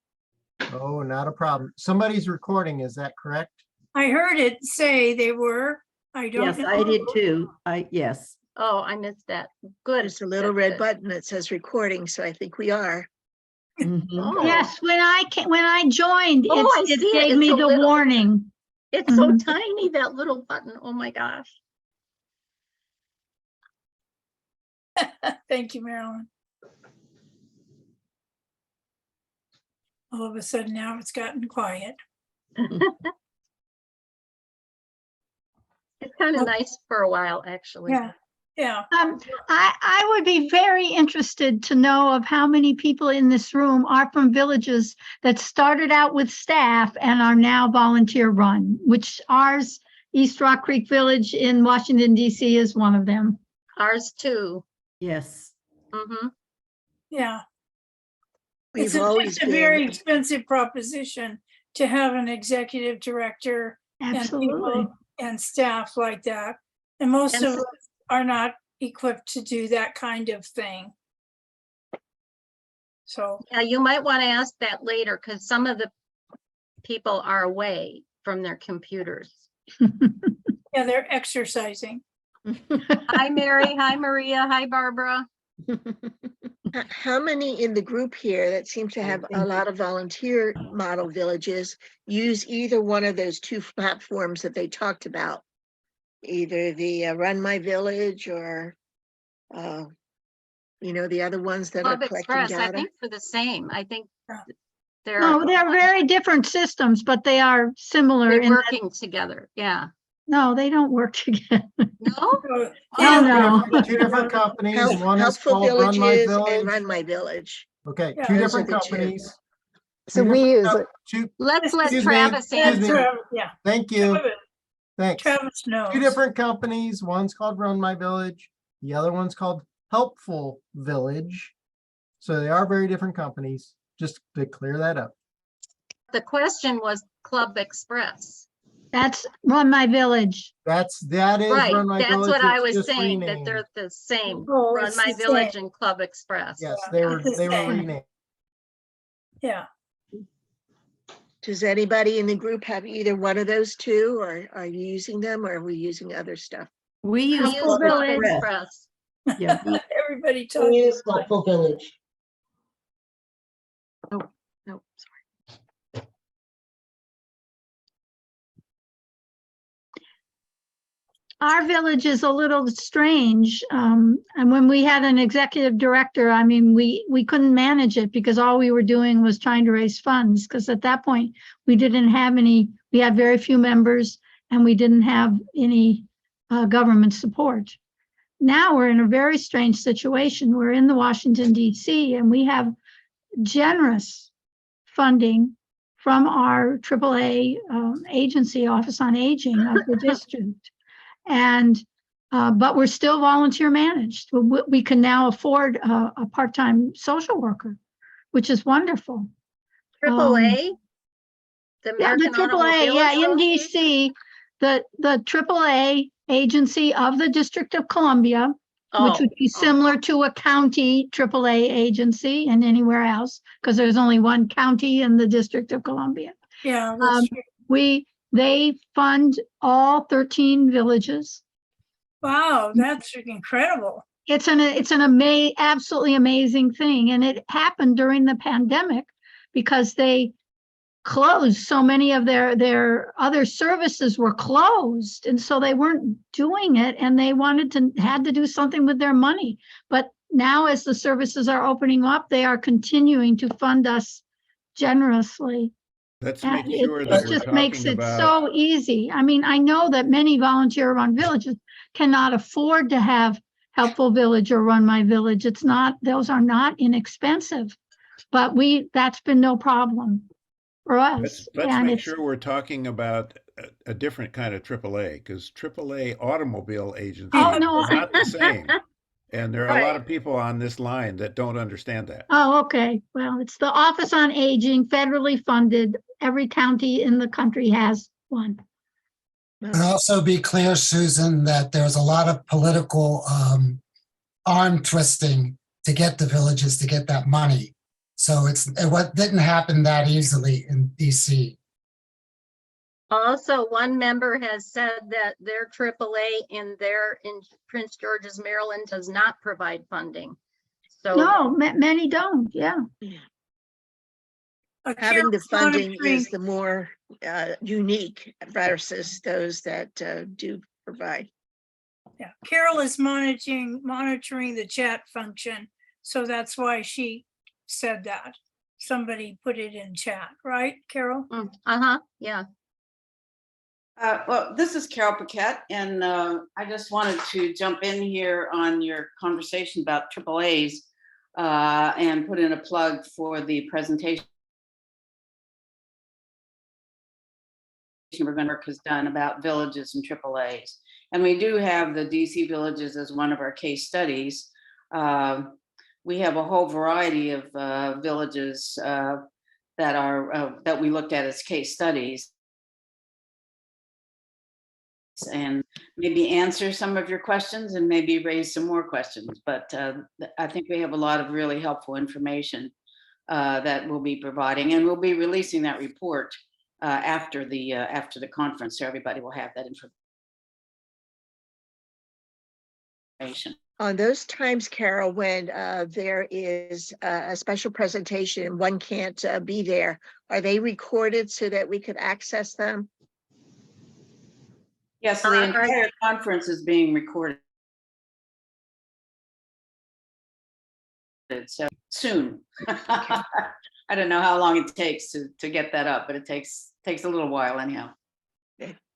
Oh, not a problem. Somebody's recording, is that correct? I heard it say they were. I don't Yes, know. I did too. Yes. Oh, I missed that. Good. There's a little red button that says recording, so I think we are. Oh. Yes, when I joined, Oh, I it see it. gave It's me a the little- warning. It's so tiny, that little button. Oh my gosh. Thank you, Marilyn. All of a sudden now it's gotten quiet. It's kind of nice for a while, actually. Yeah. I would be very interested to know of how many people in this room are from villages that started out with staff and are now volunteer run, which ours, East Rock Creek Village in Washington, DC is one of them. Ours too. Yes. Mm-hmm. Yeah. We've It's always a very been- expensive proposition to have an executive director and Absolutely. people and staff like that. And most And of so- us are not equipped to do that kind of thing. So, Yeah, you might want to ask that later because some of the people are away from their computers. yeah, they're exercising. Hi, Mary. Hi, Maria. Hi, Barbara. How many in the group here that seem to have a lot of volunteer model villages use either one of those 2 platforms that they talked about? Either the Run My Village or, the other ones that are Club collecting Express, I data? think for the same. I think No, they're very different systems, but they are similar. They're in that- working together, yeah. No, they don't work together. No? Oh, no. Two different companies. One is Helpful called Run My Villages Village. and Run My Village. Okay, Yeah. two Those different are the two. companies. So Two we different use co- it. two- Let's let excuse me, Travis excuse me. answer. Yeah. Thank you. Travis- Thanks. Travis knows. Two different companies. One's called Run My Village. The other one's called Helpful Village. So they are very different companies, just to clear that up. The question was Club Express. That's Run My Village. That is Right, Run My that's Village. what I It's was just saying, that renamed. they're the same. Oh, Run it's My the Village same. and Club Express. Yes, they were It's the same. renamed. Yeah. Does anybody in the group have either one of those two, or are you using them, or are we using other stuff? We I use use Helpful Club Village. Express. Yeah. Everybody We talking. use Helpful Village. Oh, no, sorry. Our village is a little strange. And when we had an executive director, I mean, we couldn't manage it because all we were doing was trying to raise funds. Because at that point, we didn't have any, we had very few members and we didn't have any government support. Now we're in a very strange situation. We're in the Washington, D.C., and we have generous funding from our AAA agency, Office on Aging of the district. And, but we're still volunteer managed. We can now afford a part-time social worker, which is wonderful. AAA? The Yeah, the American AAA, yeah, in Automobile DC, the AAA agency of the District of Columbia, which would be similar to a county AAA agency and anywhere else, because there's only one county in the District of Columbia. Yeah, that's true. They fund all 13 villages. Wow, that's incredible. It's an absolutely amazing thing. And it happened during the pandemic because they closed. So many of their other services were closed. And so they weren't doing it and they had to do something with their money. But now as the services are opening up, they are continuing to fund us generously. Let's And make sure it that we're just makes talking it about, so easy. I mean, I know that many volunteer-run villages cannot afford to have Helpful Village or Run My Village. Those are not inexpensive, but that's been no problem for us. let's And make it's, sure we're talking about a different kind of AAA, because AAA automobile agencies Oh, no. are not the same. And there are a lot Right. of people on this line that don't understand that. oh, okay. Well, it's the Office on Aging, federally funded. Every county in the country has one. But also be clear, Susan, that there's a lot of political arm twisting to get the villages to get that money. So what didn't happen that easily in DC. Also, one member has said that their AAA in Prince George's, Maryland does not provide funding. So No, many don't, yeah. Having the funding monitoring- is the more unique versus those that do provide. Yeah, Carol is monitoring the chat function. So that's why she said that. Somebody put it in chat, right, Carol? yeah. Well, this is Carol Paquette, and I just wanted to jump in here on your conversation about AAAs and put in a plug for the presentation work has done about villages and AAAs. And we do have the DC villages as one of our case studies. We have a whole variety of villages that we looked at as case studies, and maybe answer some of your questions and maybe raise some more questions. But I think we have a lot of really helpful information that we'll be providing, and we'll be releasing that report after the conference, so everybody will have that information. On those times, Carol, when there is a special presentation and one can't be there, are they recorded so that we could access them? Yes, so the entire conference is being recorded. So soon. I don't know how long it takes to get that up, but it takes a little while anyhow.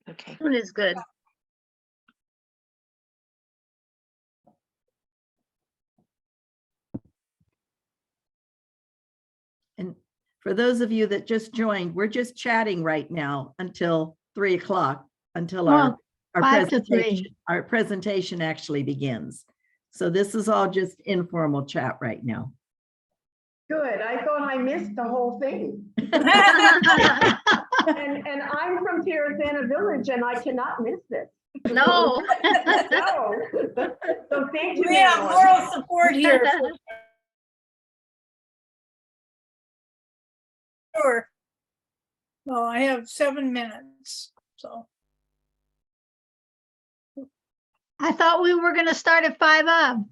Okay. Soon is good. And for those of you that just joined, we're just chatting right now until 3 o'clock, until Well, 5 to 3. our presentation actually begins. So this is all just informal chat right now. Good. I thought I missed the whole thing. And I'm from Terrazana Village and I cannot miss this. No. No. So thank you. We have Marilyn. moral support here. Sure. Well, I have 7 minutes, so. I thought we were going to start at 5 of.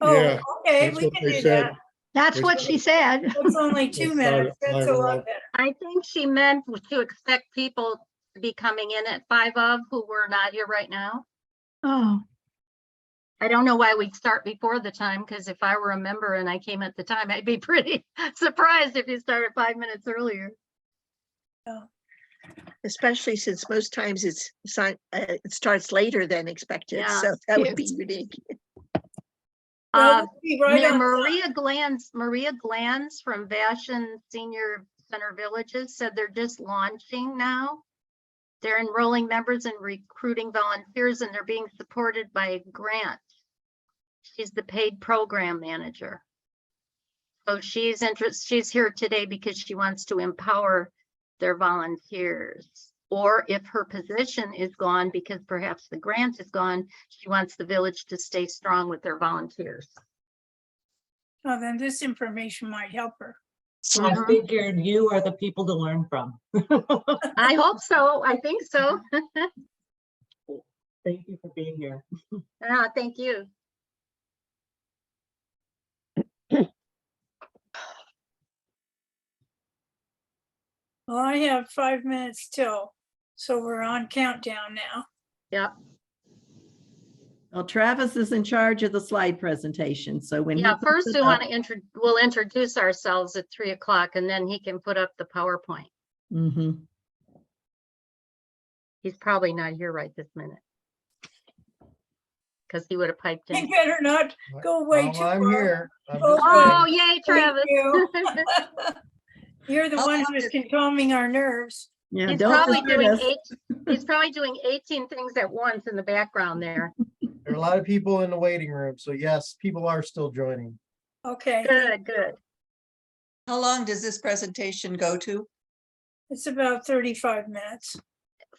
Oh, Yeah, okay, that's we what can they do said. that. That's They what said- she said. It's only 2 minutes. That's a lot better. I think she meant to expect people to be coming in at 5 of who were not here right now. Oh, I don't know why we'd start before the time, because if I were a member and I came at the time, I'd be pretty surprised if you started 5 minutes earlier. Especially since most times it starts later than expected, Yeah. so that would be unique. Well, we'll be right on Maria Glanz from Vashon Senior Center Villages said they're just launching now. They're enrolling members and recruiting volunteers, and they're being supported by a grant. She's the paid program manager. So she's here today because she wants to empower their volunteers. Or if her position is gone because perhaps the grant is gone, she wants the village to stay strong with their volunteers. Oh, then this information might help her. I figured you are the people to learn from. I hope so. I think so. Thank you for being here. Thank you. Well, I have 5 minutes till, so we're on countdown now. Yep. Well, Travis is in charge of the slide presentation. So when Yeah, he first puts we it want up- to we'll introduce ourselves at 3 o'clock, and then he can put up the PowerPoint. Mhm. He's probably not here right this minute, because he would have piped You in. better not go way Well, too I'm far. here. I'm Oh, just Oh, waiting. yay, Thank Travis. you. You're the one who's been calming our nerves. Yeah, He's don't probably forget doing us. he's probably doing 18 things at once in the background there. There are a lot of people in the waiting room. So yes, people are still joining. Okay, Good, good. How long does this presentation go to? it's about 35 minutes.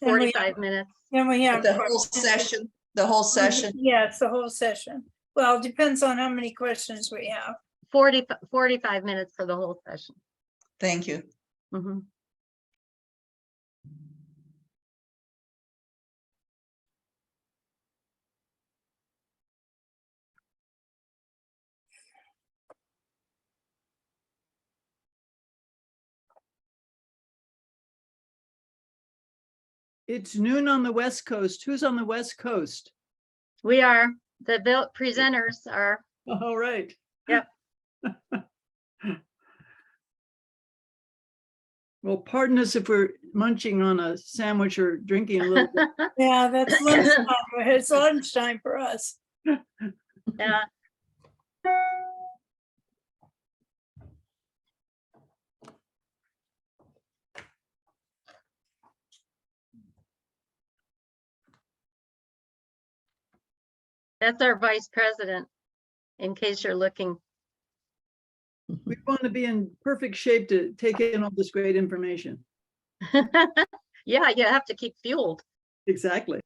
Then we 45 have- minutes. Then we have. The whole questions. session, the whole session? Yes, the whole session. Well, it depends on how many questions we have. 45 minutes for the whole session. Thank you. Mhm. It's noon on the West Coast. Who's on the West Coast? We are, the presenters are, All right. yep. Well, pardon us if we're munching on a sandwich or drinking a little bit. Yeah, that's lunchtime. It's lunchtime for us. Yeah. That's our vice president, in case you're looking. We want to be in perfect shape to take in all this great information. Yeah, you have to keep fueled. Exactly.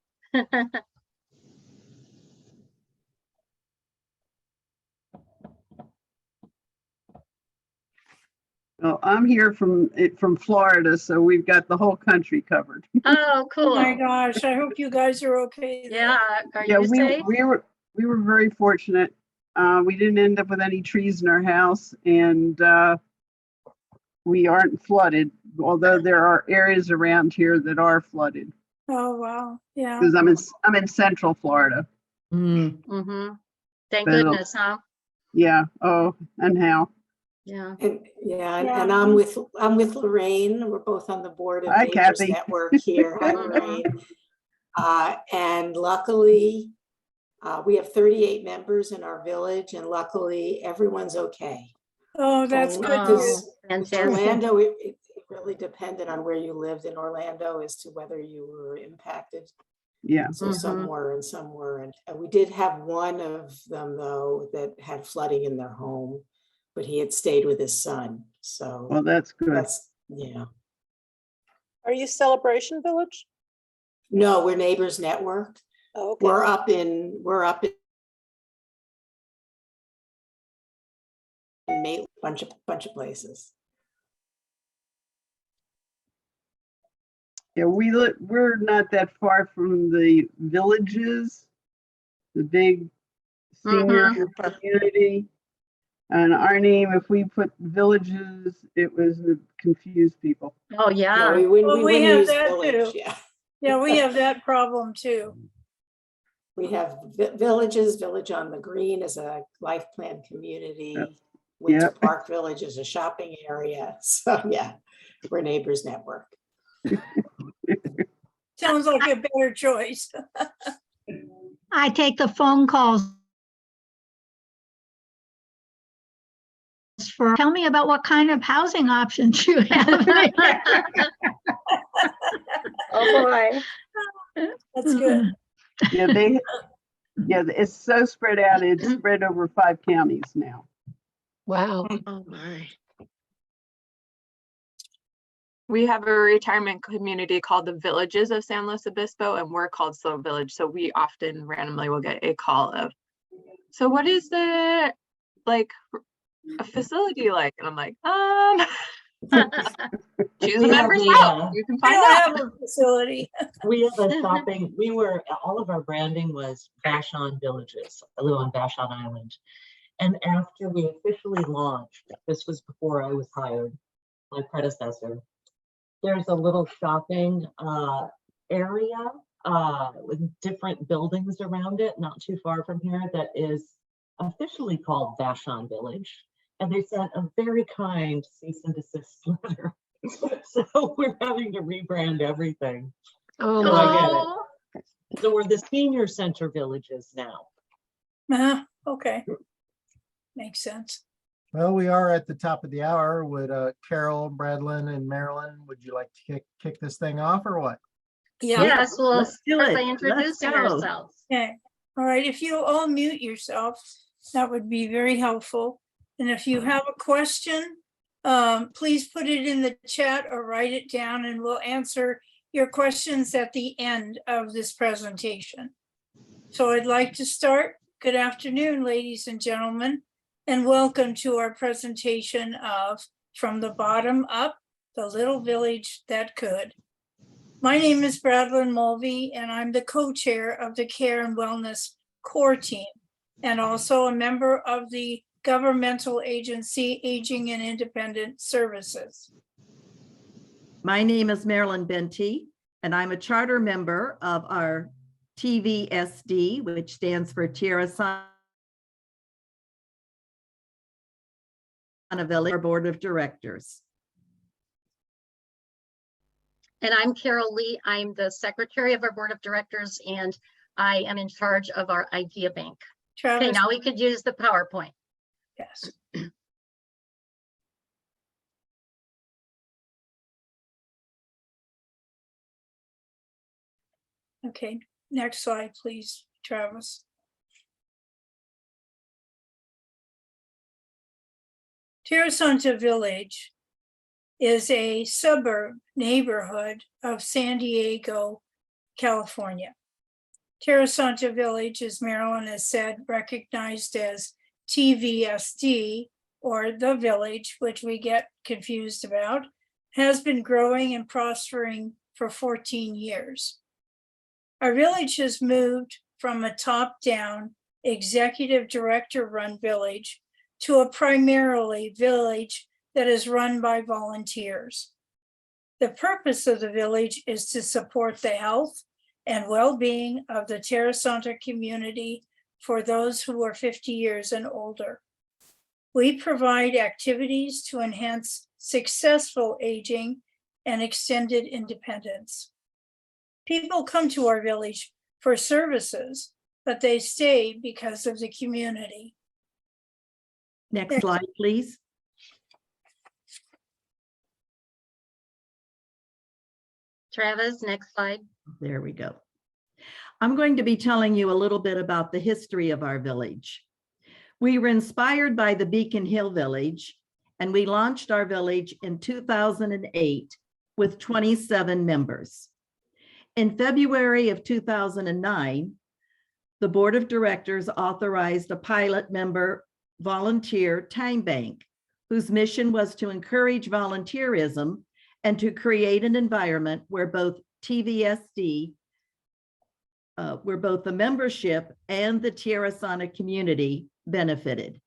Well, I'm here from Florida, so we've got the whole country covered. Oh, cool. Oh my gosh, I hope you guys are okay. there. Yeah, are Yeah, you safe? we were very fortunate. We didn't end up with any trees in our house, and we aren't flooded, although there are areas around here that are flooded. Oh, wow, yeah. Because I'm in Central Florida. Mm-hmm. Thank So- goodness, huh? Yeah. Oh, and how? Yeah. And yeah, Yeah. and I'm with Lorraine. We're both on the board of Hi, Neighbors Kathy. Network here. Hi, Lorraine. And luckily, we have 38 members in our village, and luckily everyone's okay. Oh, that's good. to hear. Because Orlando, it really depended on where you lived in Orlando as to whether you were impacted. Yeah. So some were and some weren't. And we did have one of them though that had flooding in their home, but he had stayed with his son. So Well, that's good. Yeah. Are you Celebration Village? No, we're Neighbors Network. Oh, okay. We're up in bunch of places. Yeah, we're not that far from the villages, the big senior community. And our name, if we put villages, it was confuse people. Oh, yeah. We wouldn't have use that village. too. Yeah. Yeah, we have that problem too. We have villages. Village on the Green is a life plan community. Winter Park Village is a shopping area. So yeah, we're Neighbors Network. Sounds like a better choice. I take the phone calls for, tell me about what kind of housing options you have. Oh, boy. That's good. Yeah, it's so spread out. It's spread over 5 counties now. Wow. Oh, my. We have a retirement community called the Villages of San Luis Obispo, and we're called Slow Village. So we often randomly will get a call of, so what is the, like, a facility like? And I'm like, choose a member's house. You can find out. Have a facility. We have a shopping, all of our branding was Vashon Villages. I live on Vashon Island. And after we officially launched, this was before I was hired, my predecessor, there's a little shopping area with different buildings around it, not too far from here, that is officially called Vashon Village. And they sent a very kind cease and desist letter. So we're having to rebrand everything. Oh, so I get it. So we're the senior center villages now. Okay. Makes sense. Well, we are at the top of the hour. Would Carol, Bradlyn, and Marilyn, would you like to kick this thing off or what? Yeah. Yes, well, Let's do start it. by introducing Let's go. ourselves. Okay. All right. If you all mute yourself, that would be very helpful. And if you have a question, please put it in the chat or write it down, and we'll answer your questions at the end of this presentation. So I'd like to start. Good afternoon, ladies and gentlemen, and welcome to our presentation of From the Bottom Up, the Little Village That Could. My name is Bradlyn Mulvey, and I'm the co-chair of the Care and Wellness Core Team, and also a member of the governmental agency Aging and Independent Services. My name is Marilyn Benty, and I'm a charter member of our TVSD, which stands for Tierra Sana Village Board of Directors. And I'm Carol Lee. I'm the secretary of our board of directors, and I am in charge of our idea bank. Travis. Okay, now we could use the PowerPoint. Yes. Okay, next slide, please, Travis. Terrasanta Village is a suburb neighborhood of San Diego, California. Terrasanta Village, as Marilyn has said, recognized as TVSD, or the village, which we get confused about, has been growing and prospering for 14 years. Our village has moved from a top-down executive director-run village to a primarily village that is run by volunteers. The purpose of the village is to support the health and well-being of the Terrasanta community for those who are 50 years and older. We provide activities to enhance successful aging and extended independence. People come to our village for services, but they stay because of the community. Next slide, please. Travis, next slide. There we go. I'm going to be telling you a little bit about the history of our village. We were inspired by the Beacon Hill Village, and we launched our village in 2008 with 27 members. In February of 2009, the Board of Directors authorized a pilot member volunteer time bank, whose mission was to encourage volunteerism and to create an environment where both TVSD, where both the membership and the Tierrasana community benefited.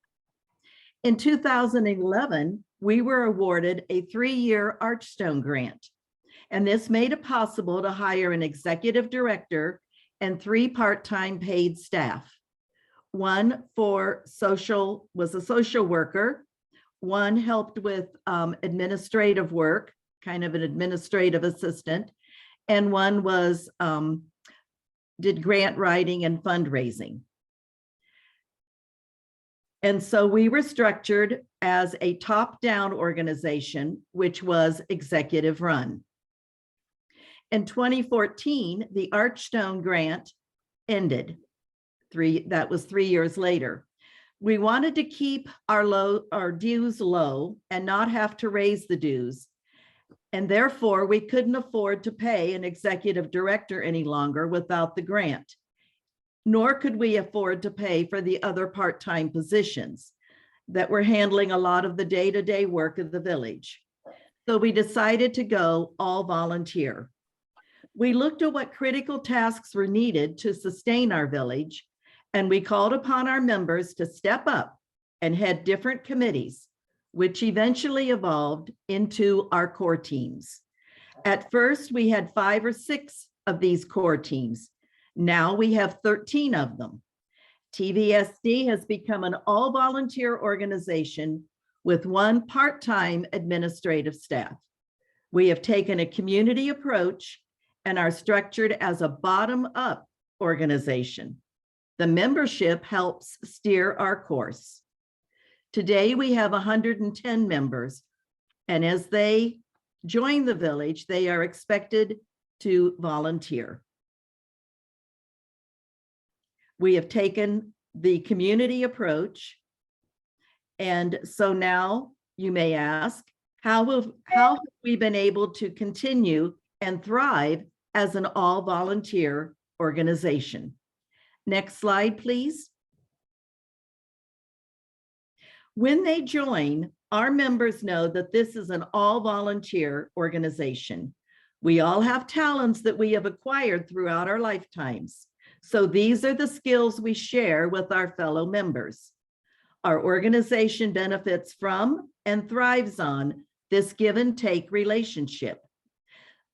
In 2011, we were awarded a 3-year Archstone grant, and this made it possible to hire an executive director and 3 part-time paid staff. One was a social worker, one helped with administrative work, kind of an administrative assistant, and one was did grant writing and fundraising. And so we were structured as a top-down organization, which was executive run. In 2014, the Archstone grant ended. That was 3 years later. We wanted to keep our dues low and not have to raise the dues. And therefore, we couldn't afford to pay an executive director any longer without the grant, nor could we afford to pay for the other part-time positions that were handling a lot of the day-to-day work of the village. So we decided to go all volunteer. We looked at what critical tasks were needed to sustain our village, and we called upon our members to step up and head different committees, which eventually evolved into our core teams. At first, we had 5 or 6 of these core teams. Now we have 13 of them. TVSD has become an all-volunteer organization with 1 part-time administrative staff. We have taken a community approach and are structured as a bottom-up organization. The membership helps steer our course. Today, we have 110 members, and as they join the village, they are expected to volunteer. We have taken the community approach, and so now you may ask, how have we been able to continue and thrive as an all-volunteer organization? Next slide, please. When they join, our members know that this is an all-volunteer organization. We all have talents that we have acquired throughout our lifetimes. So these are the skills we share with our fellow members. Our organization benefits from and thrives on this give and take relationship.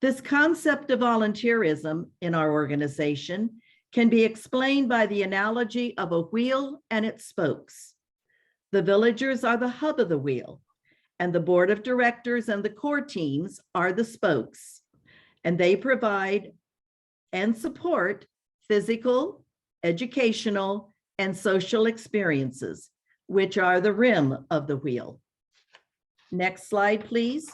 This concept of volunteerism in our organization can be explained by the analogy of a wheel and its spokes. The villagers are the hub of the wheel, and the board of directors and the core teams are the spokes, and they provide and support physical, educational, and social experiences, which are the rim of the wheel. Next slide, please.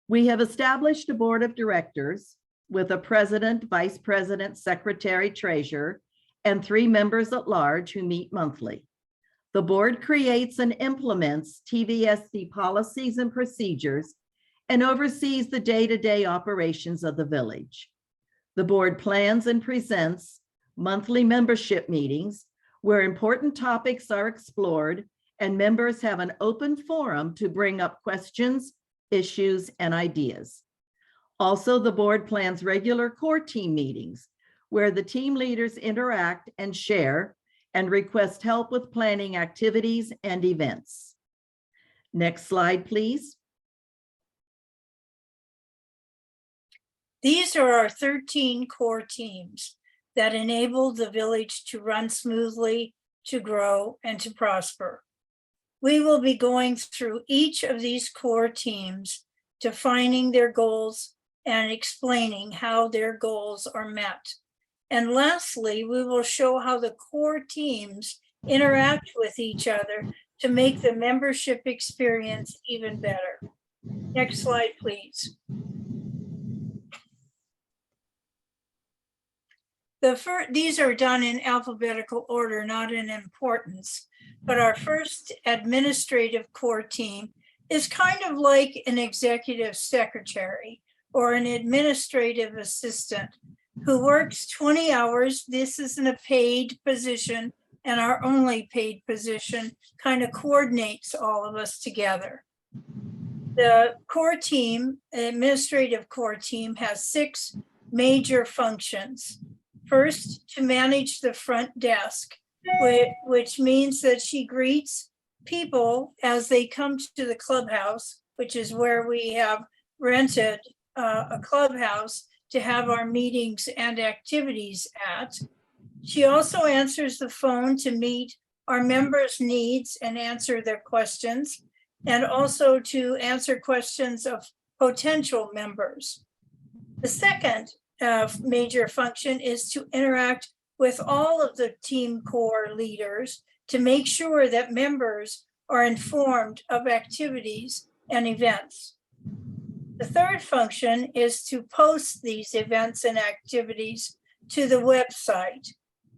We have established a board of directors with a president, vice president, secretary, treasurer, and 3 members at large who meet monthly. The board creates and implements TVSD policies and procedures and oversees the day-to-day operations of the village. The board plans and presents monthly membership meetings where important topics are explored and members have an open forum to bring up questions, issues, and ideas. Also, the board plans regular core team meetings where the team leaders interact and share and request help with planning activities and events. Next slide, please. These are our 13 core teams. that enable the village to run smoothly, to grow, and to prosper. We will be going through each of these core teams, defining their goals and explaining how their goals are met. And lastly, we will show how the core teams interact with each other to make the membership experience even better. Next slide, please. These are done in alphabetical order, not in importance, but our first administrative core team is kind of like an executive secretary or an administrative assistant who works 20 hours. This isn't a paid position, and our only paid position kind of coordinates all of us together. The core team, administrative core team, has 6 major functions. First, to manage the front desk, which means that she greets people as they come to the clubhouse, which is where we have rented a clubhouse to have our meetings and activities at. She also answers the phone to meet our members' needs and answer their questions, and also to answer questions of potential members. The second major function is to interact with all of the team core leaders to make sure that members are informed of activities and events. The third function is to post these events and activities to the website.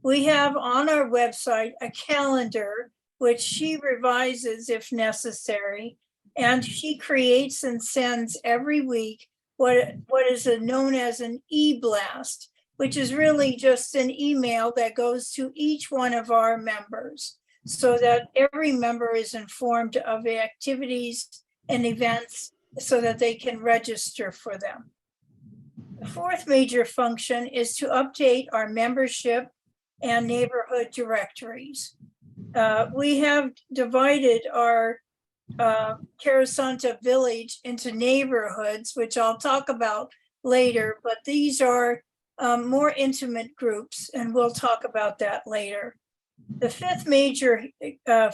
We have on our website a calendar, which she revises if necessary, and she creates and sends every week what is known as an e-blast, which is really just an email that goes to each one of our members so that every member is informed of the activities and events so that they can register for them. The fourth major function is to update our membership and neighborhood directories. We have divided our Carasanta village into neighborhoods, which I'll talk about later, but these are more intimate groups, and we'll talk about that later. The fifth major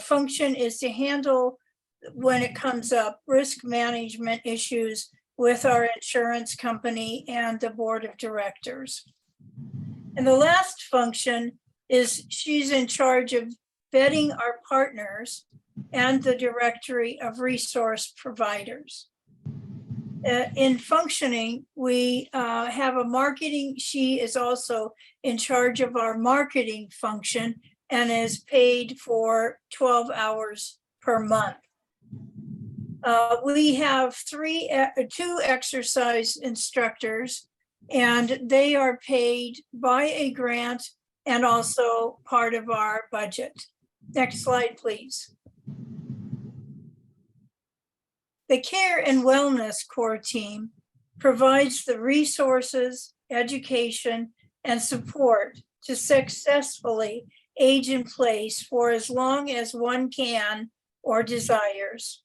function is to handle, when it comes up, risk management issues with our insurance company and the board of directors. And the last function is she's in charge of vetting our partners and the directory of resource providers. In functioning, we have a marketing. She is also in charge of our marketing function and is paid for 12 hours per month. We have 2 exercise instructors, and they are paid by a grant and also part of our budget. Next slide, please. The Care and Wellness Core Team provides the resources, education, and support to successfully age in place for as long as one can or desires.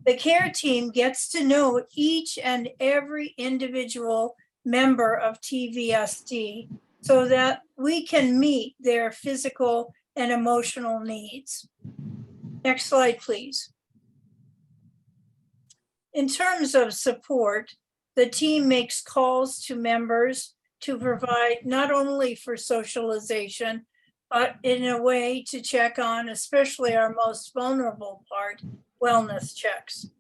The care team gets to know each and every individual member of TVSD so that we can meet their physical and emotional needs. Next slide, please. In terms of support, the team makes calls to members to provide not only for socialization, but in a way to check on, especially our most vulnerable part, wellness checks.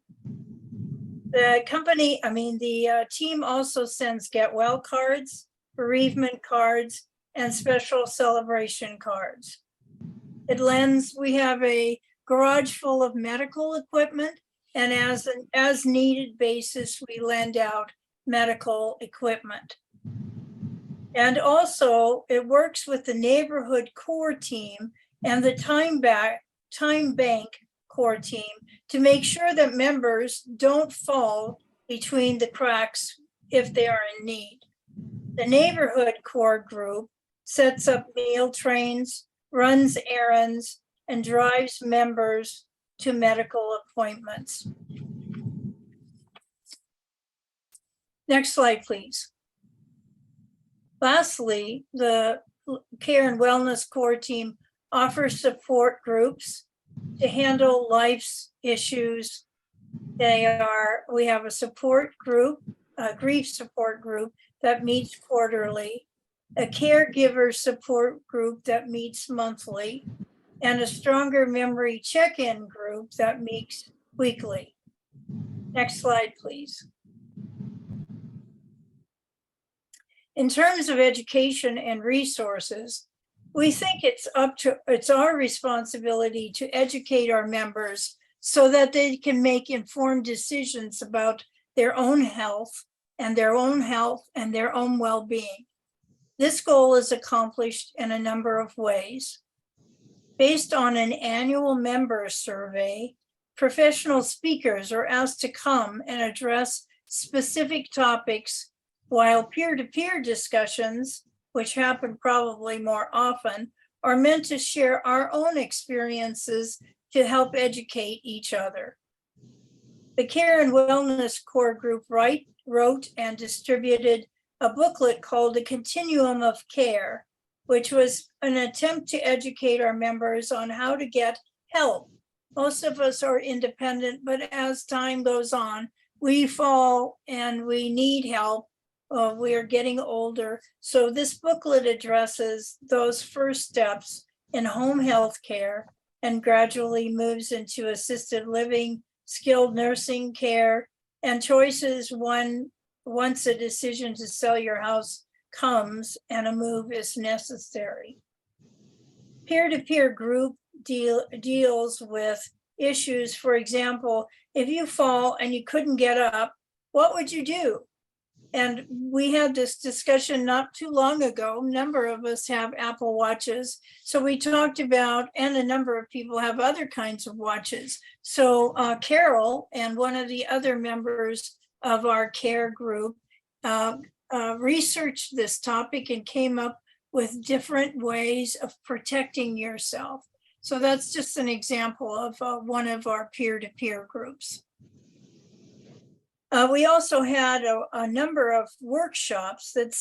The team also sends get well cards, bereavement cards, and special celebration cards. We have a garage full of medical equipment, and as needed basis, we lend out medical equipment. And also it works with the neighborhood core team and the time bank core team to make sure that members don't fall between the cracks if they are in need. The neighborhood core group sets up meal trains, runs errands, and drives members to medical appointments. Next slide, please. Lastly, the Care and Wellness Core team offers support groups to handle life's issues. We have a support group, a grief support group that meets quarterly, a caregiver support group that meets monthly, and a stronger memory check-in group that meets weekly. Next slide, please. In terms of education and resources, we think it's our responsibility to educate our members so that they can make informed decisions about their own health and their own well-being. This goal is accomplished in a number of ways. Based on an annual member survey, professional speakers are asked to come and address specific topics, while peer-to-peer discussions, which happen probably more often, are meant to share our own experiences to help educate each other. The Care and Wellness Core Group wrote and distributed a booklet called The Continuum of Care, which was an attempt to educate our members on how to get help. Most of us are independent, but as time goes on, we fall and we need help. We are getting older. So this booklet addresses those first steps in home health care and gradually moves into assisted living, skilled nursing care, and choices once a decision to sell your house comes and a move is necessary. Peer-to-peer group deals with issues. For example, if you fall and you couldn't get up, what would you do? And we had this discussion not too long ago. A number of us have Apple Watches. So we talked about, and a number of people have other kinds of watches. So Carol and one of the other members of our care group researched this topic and came up with different ways of protecting yourself. So that's just an example of one of our peer-to-peer groups. We also had a number of workshops that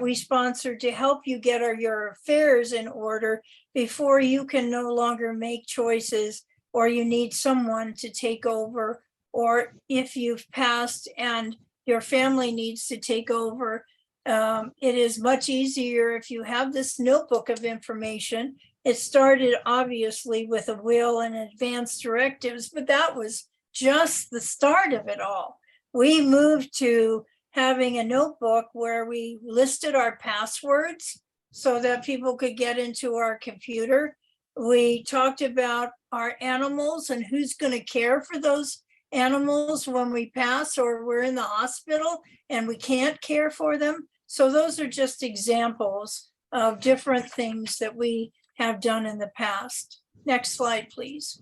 we sponsored to help you get your affairs in order before you can no longer make choices, or you need someone to take over, or if you've passed and your family needs to take over. It is much easier if you have this notebook of information. It started obviously with a will and advanced directives, but that was just the start of it all. We moved to having a notebook where we listed our passwords so that people could get into our computer. We talked about our animals and who's going to care for those animals when we pass or we're in the hospital and we can't care for them. So those are just examples of different things that we have done in the past. Next slide, please.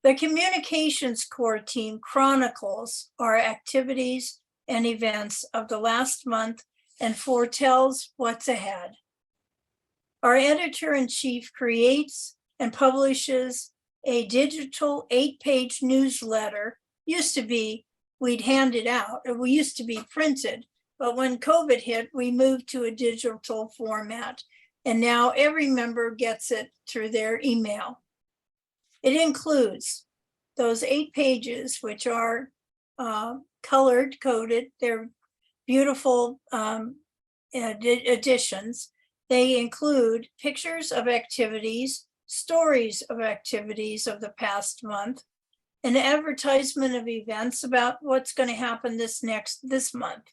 The Communications Core team chronicles our activities and events of the last month and foretells what's ahead. Our editor-in-chief creates and publishes a digital 8-page newsletter. Used to be, we'd hand it out, or we used to be printed, but when COVID hit, we moved to a digital format, and now every member gets it through their email. It includes those 8 pages, which are colored coded. They're beautiful editions. They include pictures of activities, stories of activities of the past month, an advertisement of events about what's going to happen this month,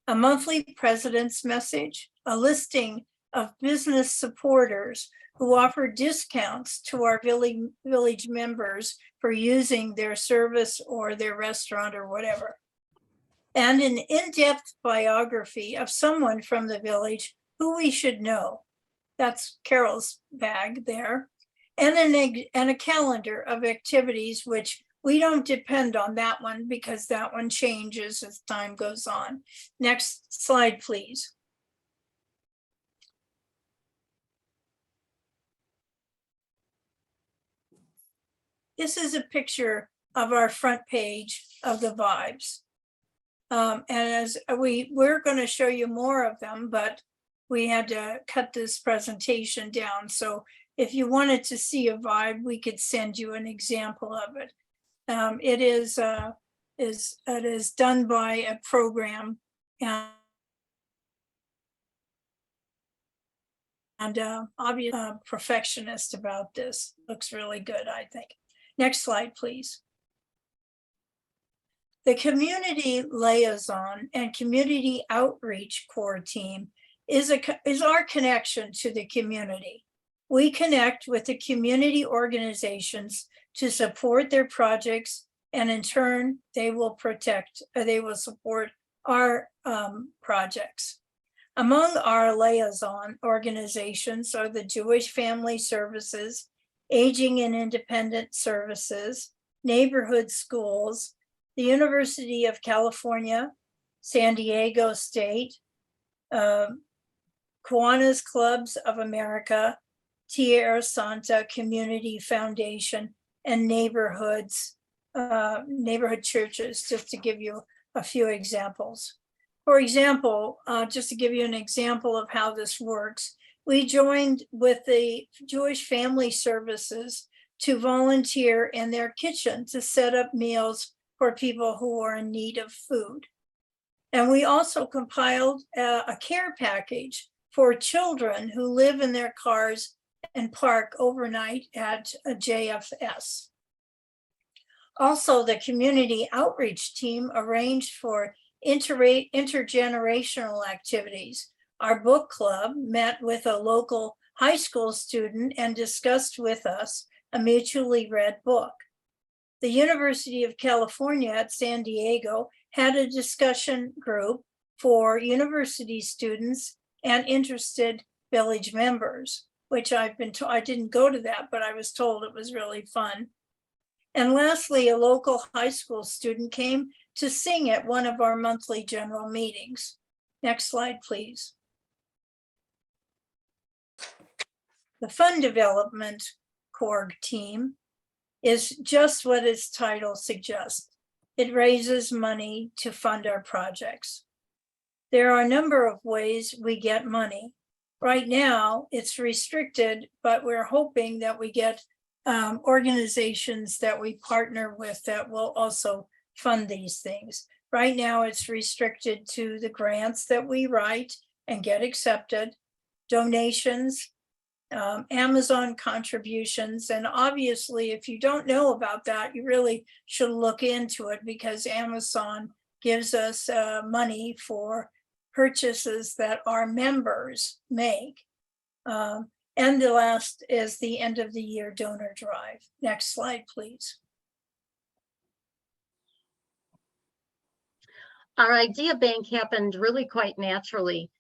a monthly president's message, a listing of business supporters who offer discounts to our village members for using their service or their restaurant or whatever. And an in-depth biography of someone from the village who we should know. That's Carol's bag there. And a calendar of activities, which we don't depend on that one because that one changes as time goes on. Next slide, please. This is a picture of our front page of the Vibes. And as we're going to show you more of them, but we had to cut this presentation down. So if you wanted to see a vibe, we could send you an example of it. It is done by a program, and obviously perfectionist about this. Looks really good, I think. Next slide, please. The Community Liaison and Community Outreach Core Team is our connection to the community. We connect with the community organizations to support their projects, and in turn, they will support our projects. Among our liaison organizations are the Jewish Family Services, Aging and Independent Services, Neighborhood Schools, the University of California, San Diego State, Kiwanis Clubs of America, Tierra Santa Community Foundation, and neighborhood churches, just to give you a few examples. For example, just to give you an example of how this works, we joined with the Jewish Family Services to volunteer in their kitchen to set up meals for people who are in need of food. And we also compiled a care package for children who live in their cars and park overnight at a JFS. Also, the community outreach team arranged for intergenerational activities. Our book club met with a local high school student and discussed with us a mutually read book. The University of California at San Diego had a discussion group for university students and interested village members, which I've been told, I didn't go to that, but I was told it was really fun. And lastly, a local high school student came to sing at one of our monthly general meetings. Next slide, please. The Fund Development Core Team is just what its title suggests. It raises money to fund our projects. There are a number of ways we get money. Right now, it's restricted, but we're hoping that we get organizations that we partner with that will also fund these things. Right now, it's restricted to the grants that we write and get accepted, donations, Amazon contributions. And obviously, if you don't know about that, you really should look into it, because Amazon gives us money for purchases that our members make. And the last is the end of the year donor drive. Next slide, please. Our idea bank happened really quite naturally.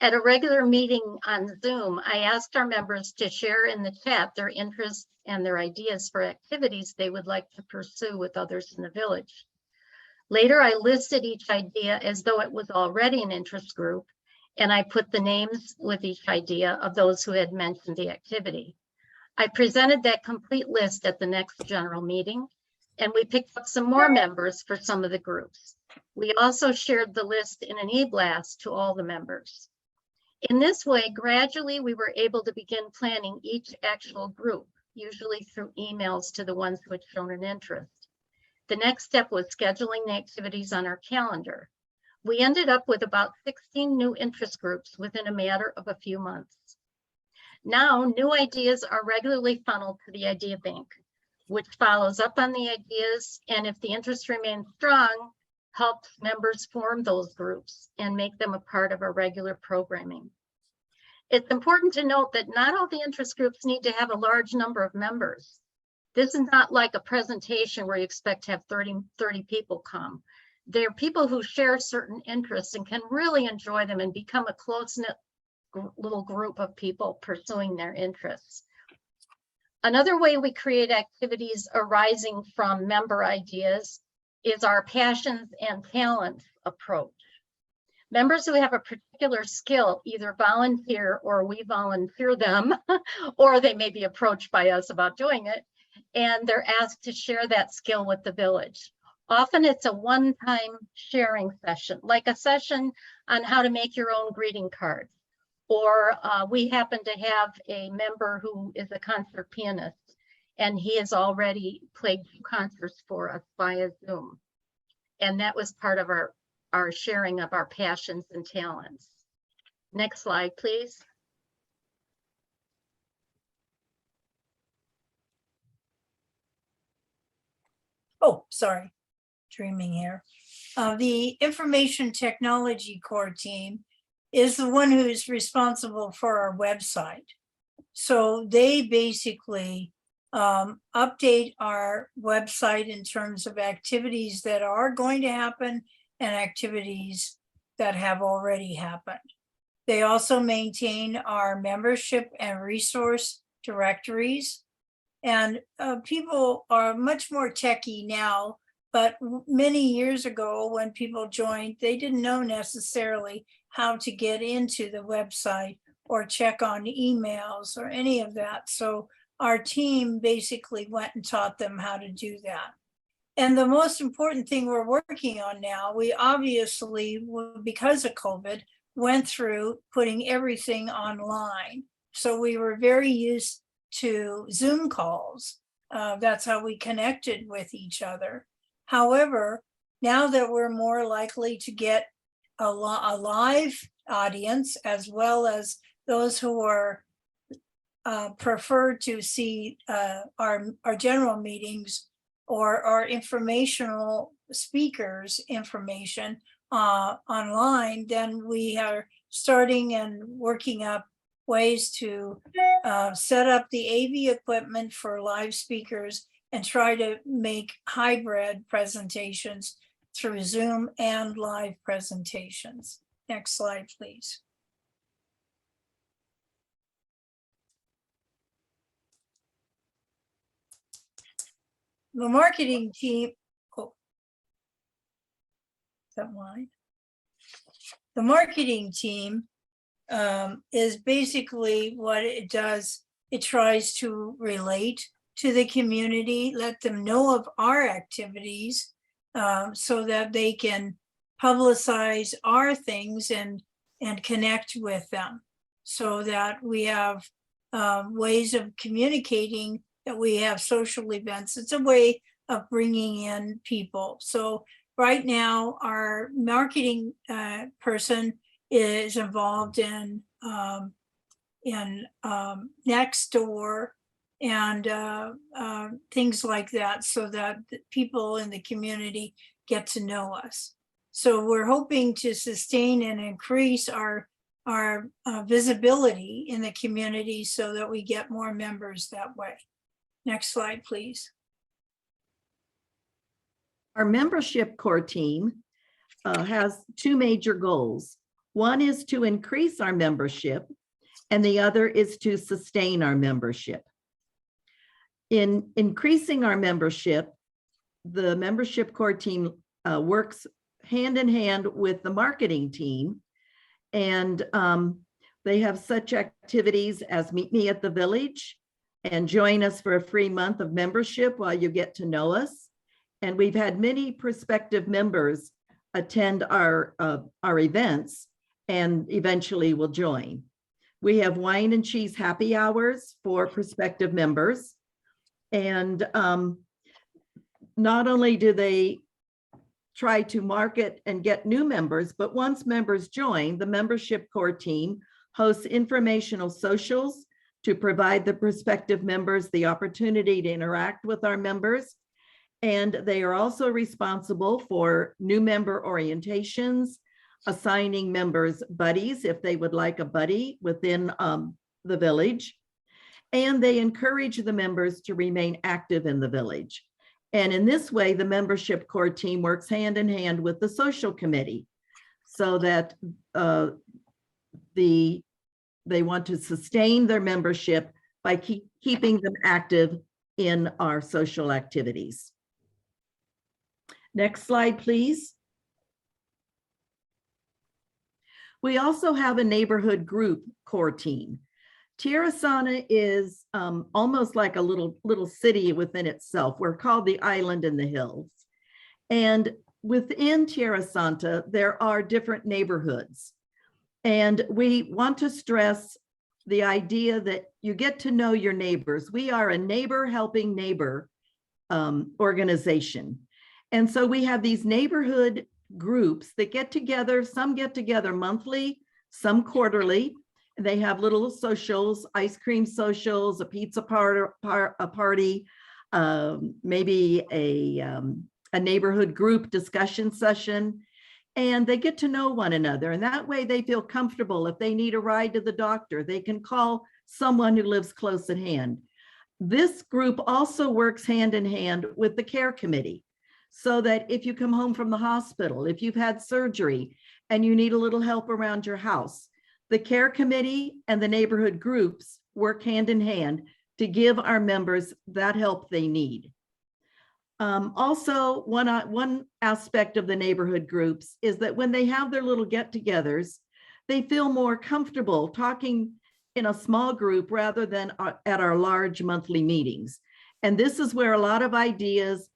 At a regular meeting on Zoom, I asked our members to share in the chat their interests and their ideas for activities they would like to pursue with others in the village. Later, I listed each idea as though it was already an interest group, and I put the names with each idea of those who had mentioned the activity. I presented that complete list at the next general meeting, and we picked up some more members for some of the groups. We also shared the list in an e-blast to all the members. In this way, gradually, we were able to begin planning each actual group, usually through emails to the ones who had shown an interest. The next step was scheduling the activities on our calendar. We ended up with about 16 new interest groups within a matter of a few months. Now, new ideas are regularly funneled to the idea bank, which follows up on the ideas, and if the interest remains strong, helps members form those groups and make them a part of our regular programming. It's important to note that not all the interest groups need to have a large number of members. This is not like a presentation where you expect to have 30 people come. They're people who share certain interests and can really enjoy them and become a close-knit little group of people pursuing their interests. Another way we create activities arising from member ideas is our passions and talents approach. Members who have a particular skill either volunteer or we volunteer them, or they may be approached by us about doing it, and they're asked to share that skill with the village. Often it's a one-time sharing session, like a session on how to make your own greeting cards. Or we happen to have a member who is a concert pianist, and he has already played concerts for us via Zoom. And that was part of our sharing of our passions and talents. Next slide, please. Oh, sorry, dreaming here. The Information Technology Core team is the one who's responsible for our website. So they basically update our website in terms of activities that are going to happen and activities that have already happened. They also maintain our membership and resource directories. And people are much more techy now, but many years ago when people joined, they didn't know necessarily how to get into the website or check on emails or any of that. So our team basically went and taught them how to do that. And the most important thing we're working on now, we obviously, because of COVID, went through putting everything online. So we were very used to Zoom calls. That's how we connected with each other. However, now that we're more likely to get a live audience, as well as those who are prefer to see our general meetings or our informational speakers information online, then we are starting and working up ways to set up the AV equipment for live speakers and try to make hybrid presentations through Zoom and live presentations. Next slide, please. The marketing team, oh, is that mine? The marketing team is basically what it does. It tries to relate to the community, let them know of our activities so that they can publicize our things and connect with them, so that we have ways of communicating, that we have social events. It's a way of bringing in people. So right now, our marketing person is involved in Nextdoor and things like that, so that people in the community get to know us. So we're hoping to sustain and increase our visibility in the community so that we get more members that way. Next slide, please. Our membership core team has two major goals. One is to increase our membership, and the other is to sustain our membership. In increasing our membership, the membership core team works hand in hand with the marketing team, and they have such activities as Meet Me at the Village and join us for a free month of membership while you get to know us. And we've had many prospective members attend our events and eventually will join. We have wine and cheese happy hours for prospective members. And not only do they try to market and get new members, but once members join, the membership core team hosts informational socials to provide the prospective members the opportunity to interact with our members. And they are also responsible for new member orientations, assigning members buddies if they would like a buddy within the village. And they encourage the members to remain active in the village. And in this way, the membership core team works hand in hand with the social committee so that they want to sustain their membership by keeping them active in our social activities. Next slide, please. We also have a neighborhood group core team. Tirasana is almost like a little city within itself. We're called the Island in the Hills. And within Tierra Santa, there are different neighborhoods. And we want to stress the idea that you get to know your neighbors. We are a neighbor helping neighbor organization. And so we have these neighborhood groups that get together. Some get together monthly, some quarterly. They have little socials, ice cream socials, a pizza party, maybe a neighborhood group discussion session. And they get to know one another. And that way they feel comfortable. If they need a ride to the doctor, they can call someone who lives close at hand. This group also works hand in hand with the care committee, so that if you come home from the hospital, if you've had surgery and you need a little help around your house, the care committee and the neighborhood groups work hand in hand to give our members that help they need. Also, one aspect of the neighborhood groups is that when they have their little get-togethers, they feel more comfortable talking in a small group rather than at our large monthly meetings. And this is where a lot of ideas,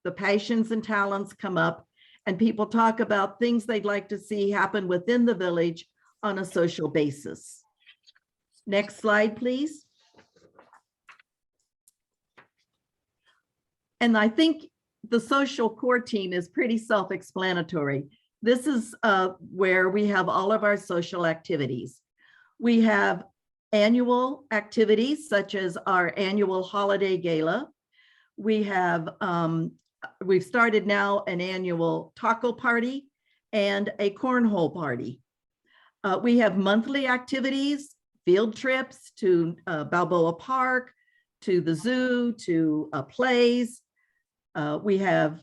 the passions and talents come up, and people talk about things they'd like to see happen within the village on a social basis. Next slide, please. And I think the social core team is pretty self-explanatory. This is where we have all of our social activities. We have annual activities such as our annual holiday gala. We have, we've started now an annual taco party and a cornhole party. We have monthly activities, field trips to Balboa Park, to the zoo, to plays. We have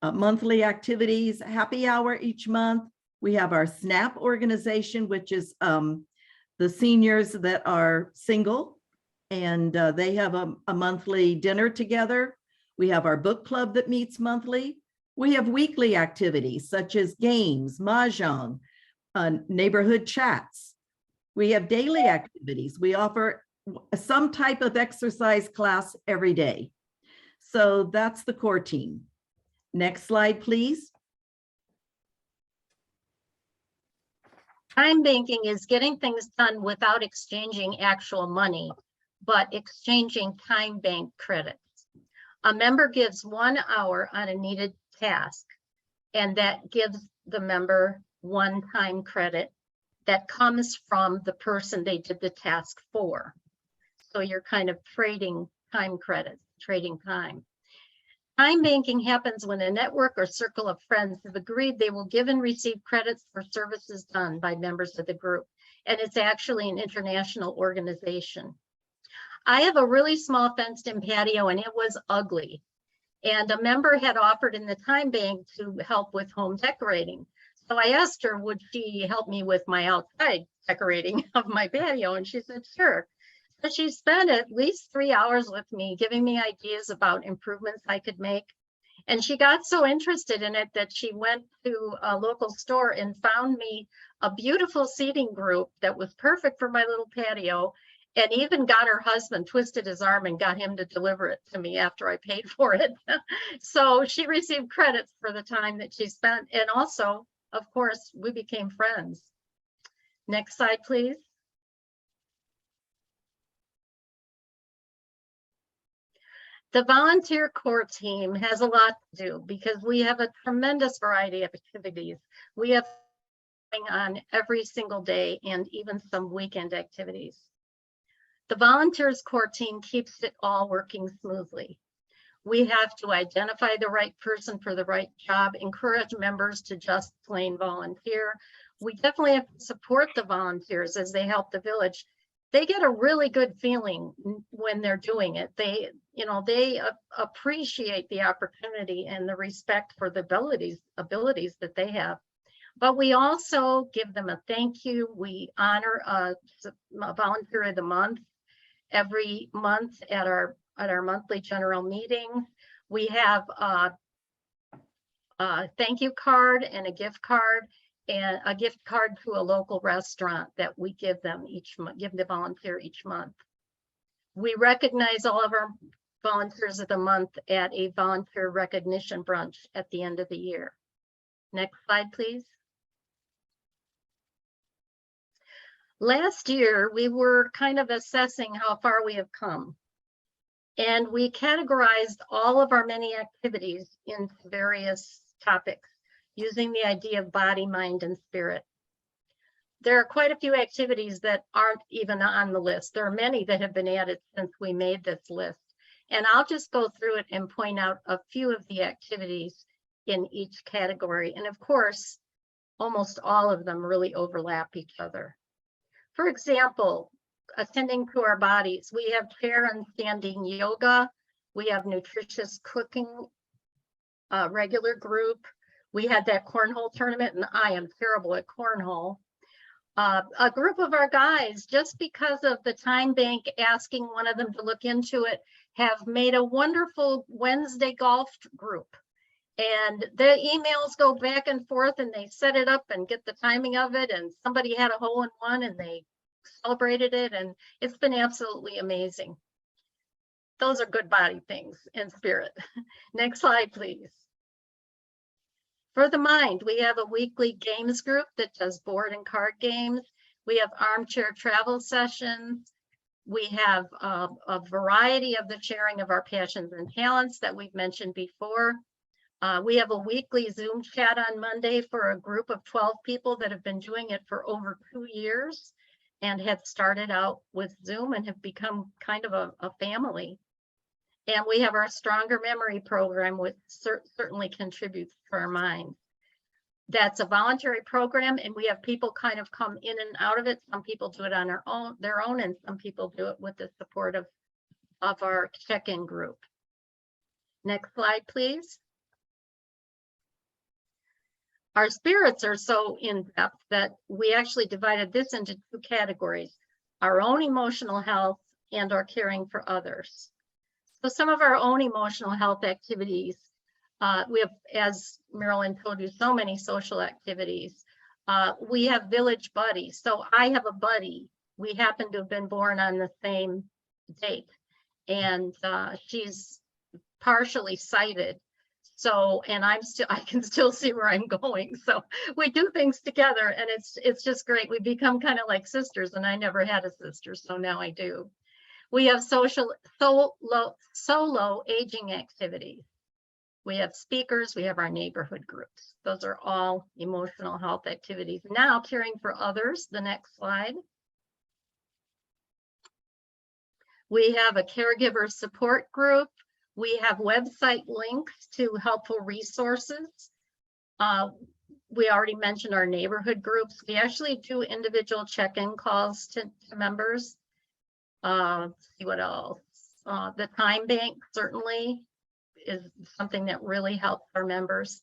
monthly activities, happy hour each month. We have our SNAP organization, which is the seniors that are single, and they have a monthly dinner together. We have our book club that meets monthly. We have weekly activities such as games, mahjong, neighborhood chats. We have daily activities. We offer some type of exercise class every day. So that's the core team. Next slide, please. Time banking is getting things done without exchanging actual money, but exchanging time bank credits. A member gives 1 hour on a needed task, and that gives the member 1 time credit that comes from the person they did the task for. So you're kind of trading time credits, trading time. Time banking happens when a network or circle of friends have agreed they will give and receive credits for services done by members of the group. And it's actually an international organization. I have a really small fenced-in patio, and it was ugly. And a member had offered in the time bank to help with home decorating. So I asked her, would she help me with my outside decorating of my patio? And she said, sure. So she spent at least 3 hours with me, giving me ideas about improvements I could make. And she got so interested in it that she went to a local store and found me a beautiful seating group that was perfect for my little patio, and even got her husband, twisted his arm and got him to deliver it to me after I paid for it. So she received credits for the time that she spent. And also, of course, we became friends. Next slide, please. The volunteer core team has a lot to do because we have a tremendous variety of activities. We have going on every single day and even some weekend activities. The volunteers core team keeps it all working smoothly. We have to identify the right person for the right job, encourage members to just plain volunteer. We definitely have to support the volunteers as they help the village. They get a really good feeling when they're doing it. They appreciate the opportunity and the respect for the abilities that they have. But we also give them a thank you. We honor a volunteer of the month every month at our monthly general meeting. We have a thank you card and a gift card, and a gift card to a local restaurant that we give them each month, give the volunteer each month. We recognize all of our Volunteers of the Month at a volunteer recognition brunch at the end of the year. Next slide, please. Last year, we were kind of assessing how far we have come. And we categorized all of our many activities into various topics using the idea of body, mind, and spirit. There are quite a few activities that aren't even on the list. There are many that have been added since we made this list. And I'll just go through it and point out a few of the activities in each category. And of course, almost all of them really overlap each other. For example, attending to our bodies, we have chair and standing yoga. We have nutritious cooking, regular group. We had that cornhole tournament, and I am terrible at cornhole. A group of our guys, just because of the time bank asking one of them to look into it, have made a wonderful Wednesday golf group. And the emails go back and forth, and they set it up and get the timing of it. And somebody had a hole in one, and they celebrated it, and it's been absolutely amazing. Those are good body things and spirit. Next slide, please. For the mind, we have a weekly games group that does board and card games. We have armchair travel sessions. We have a variety of the sharing of our passions and talents that we've mentioned before. We have a weekly Zoom chat on Monday for a group of 12 people that have been doing it for over 2 years and have started out with Zoom and have become kind of a family. And we have our Stronger Memory program, which certainly contributes to our mind. That's a voluntary program, and we have people kind of come in and out of it. Some people do it on their own, and some people do it with the support of our check-in group. Next slide, please. Our spirits are so in-depth that we actually divided this into 2 categories: our own emotional health and our caring for others. So some of our own emotional health activities, we have, as Marilyn told you, so many social activities. We have village buddies. So I have a buddy. We happen to have been born on the same date, and she's partially sighted. So, and I can still see where I'm going. So we do things together, and it's just great. We become kind of like sisters, and I never had a sister, so now I do. We have solo aging activities. We have speakers, we have our neighborhood groups. Those are all emotional health activities. Now, caring for others, the next slide. We have a caregiver support group. We have website links to helpful resources. We already mentioned our neighborhood groups. We actually do individual check-in calls to members. Let's see what else. The time bank certainly is something that really helps our members.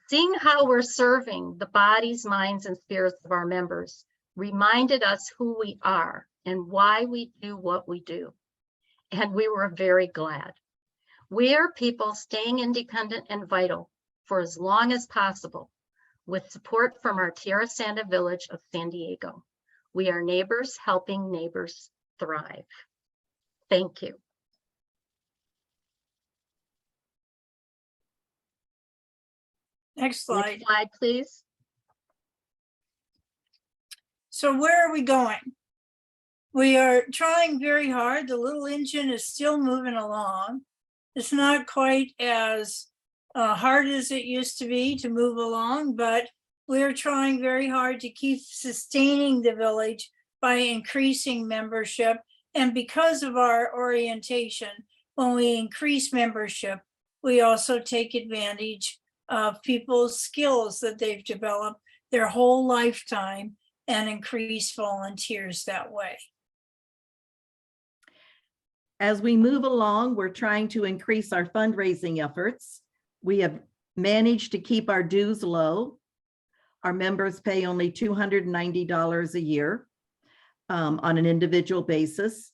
Seeing how we're serving the bodies, minds, and spirits of our members reminded us who we are and why we do what we do. And we were very glad. We are people staying independent and vital for as long as possible, with support from our Tierra Santa village of San Diego. We are neighbors helping neighbors thrive. Thank you. Next slide. Next slide, please. So where are we going? We are trying very hard. The little engine is still moving along. It's not quite as hard as it used to be to move along, but we're trying very hard to keep sustaining the village by increasing membership. And because of our orientation, when we increase membership, we also take advantage of people's skills that they've developed their whole lifetime and increase volunteers that way. As we move along, we're trying to increase our fundraising efforts. We have managed to keep our dues low. Our members pay only $290 a year on an individual basis.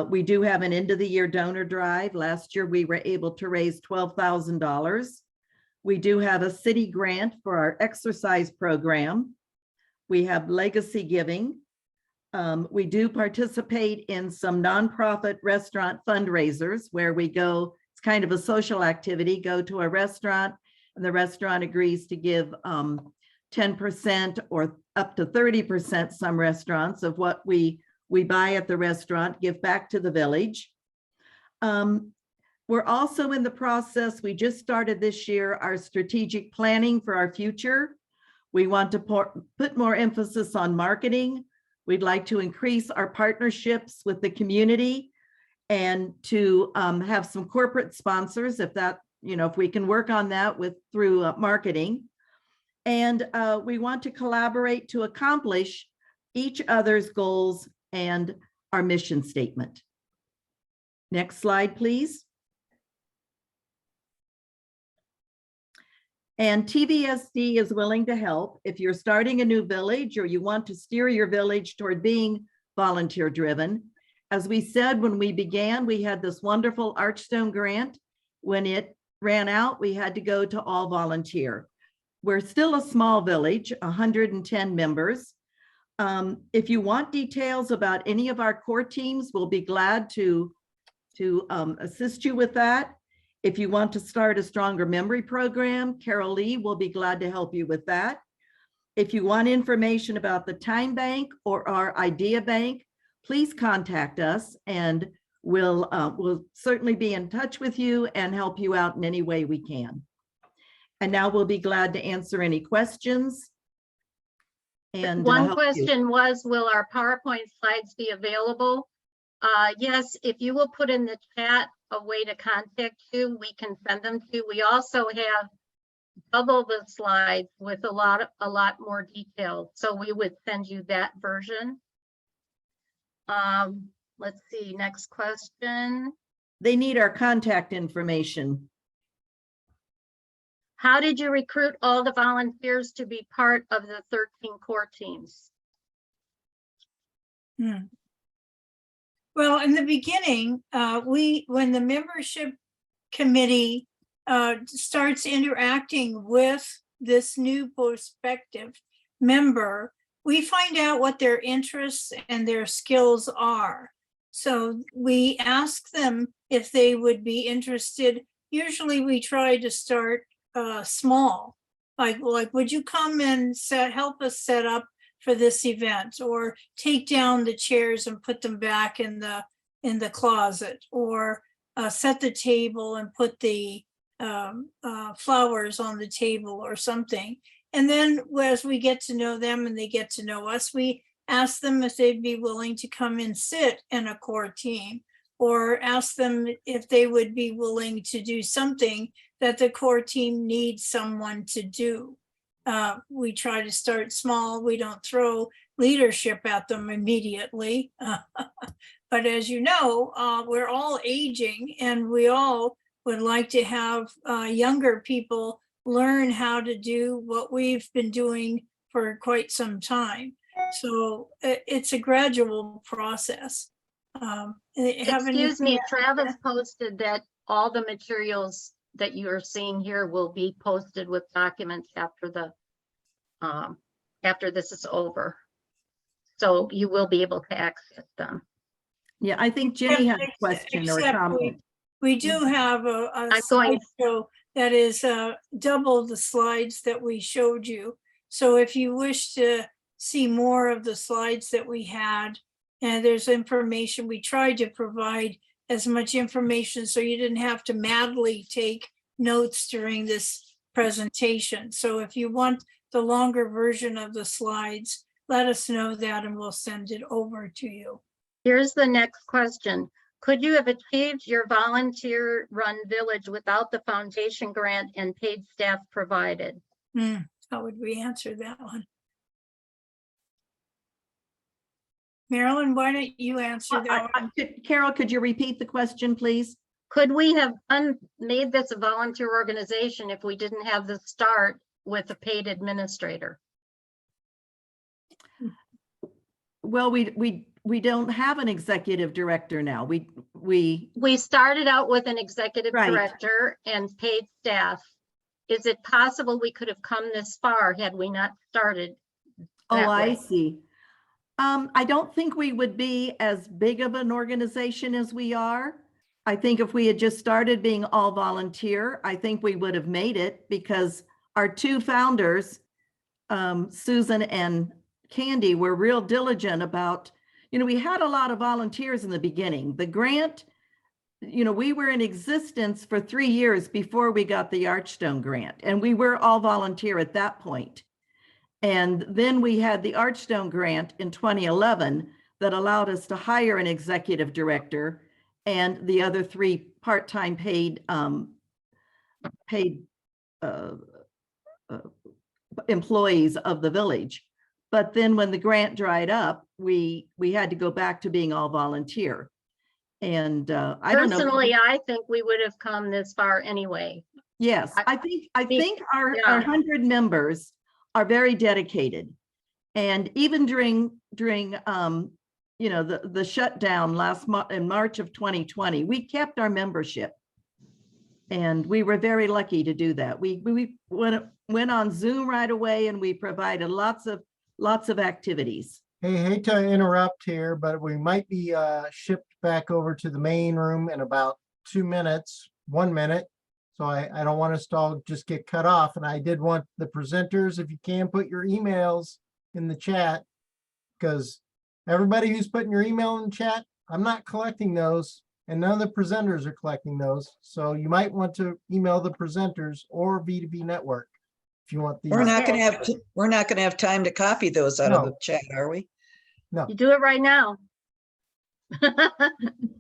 We do have an end of the year donor drive. Last year, we were able to raise $12,000. We do have a city grant for our exercise program. We have legacy giving. We do participate in some nonprofit restaurant fundraisers where we go, it's kind of a social activity, go to a restaurant and the restaurant agrees to give 10% or up to 30%, some restaurants, of what we buy at the restaurant, give back to the village. We're also in the process, we just started this year, our strategic planning for our future. We want to put more emphasis on marketing. We'd like to increase our partnerships with the community and to have some corporate sponsors, if that, if we can work on that through marketing. And we want to collaborate to accomplish each other's goals and our mission statement. Next slide, please. And TVSD is willing to help if you're starting a new village or you want to steer your village toward being volunteer driven. As we said, when we began, we had this wonderful Archstone grant. When it ran out, we had to go to all volunteer. We're still a small village, 110 members. If you want details about any of our core teams, we'll be glad to assist you with that. If you want to start a stronger memory program, Carol Lee will be glad to help you with that. If you want information about the Time Bank or our Idea Bank, please contact us and we'll certainly be in touch with you and help you out in any way we can. And now we'll be glad to answer any questions. And one question was, will our PowerPoint slides be available? Yes, if you will put in the chat a way to contact you, we can send them to. We also have double the slides with a lot more detail. So we would send you that version. Let's see, next question. They need our contact information. How did you recruit all the volunteers to be part of the 13 core teams? Well, in the beginning, when the membership committee starts interacting with this new prospective member, we find out what their interests and their skills are. So we ask them if they would be interested. Usually we try to start small, like would you come and help us set up for this event, or take down the chairs and put them back in the closet, or set the table and put the flowers on the table or something. And then as we get to know them and they get to know us, we ask them if they'd be willing to come and sit in a core team, or ask them if they would be willing to do something that the core team needs someone to do. We try to start small. We don't throw leadership at them immediately. But as you know, we're all aging and we all would like to have younger people learn how to do what we've been doing for quite some time. So it's a gradual process. Excuse me, Travis posted that all the materials that you are seeing here will be posted with documents after this is over. So you will be able to access them. Yeah, I think Jenny had a question or a comment. We do have a slideshow that is double the slides that we showed you. So if you wish to see more of the slides that we had, and there's information, we tried to provide as much information so you didn't have to madly take notes during this presentation. So if you want the longer version of the slides, let us know that and we'll send it over to you. Here's the next question. Could you have achieved your volunteer run village without the foundation grant and paid staff provided? How would we answer that one? Marilyn, why don't you answer that one? Carol, could you repeat the question, please? Could we have made this a volunteer organization if we didn't have the start with a paid administrator? Well, we don't have an executive director now. We started out with an executive director and paid staff. Is it possible we could have come this far had we not started? Oh, I see. I don't think we would be as big of an organization as we are. I think if we had just started being all volunteer, I think we would have made it, because our two founders, Susan and Candy, were real diligent about, we had a lot of volunteers in the beginning. The grant, we were in existence for 3 years before we got the Archstone grant, and we were all volunteer at that point. And then we had the Archstone grant in 2011 that allowed us to hire an executive director and the other 3 part-time paid employees of the village. But then when the grant dried up, we had to go back to being all volunteer. And I don't know. Personally, I think we would have come this far anyway. Yes, I think our 100 members are very dedicated. And even during the shutdown in March of 2020, we kept our membership. And we were very lucky to do that. We went on Zoom right away, and we provided lots of activities. Hey, hate to interrupt here, but we might be shipped back over to the main room in about 2 minutes, 1 minute. So I don't want us to all just get cut off. And I did want the presenters, if you can, put your emails in the chat, because everybody who's putting your email in the chat, I'm not collecting those, and none of the presenters are collecting those. So you might want to email the presenters or B2B Network if you want these. We're not going to have time to copy those out of the chat, are we? No. You do it right now.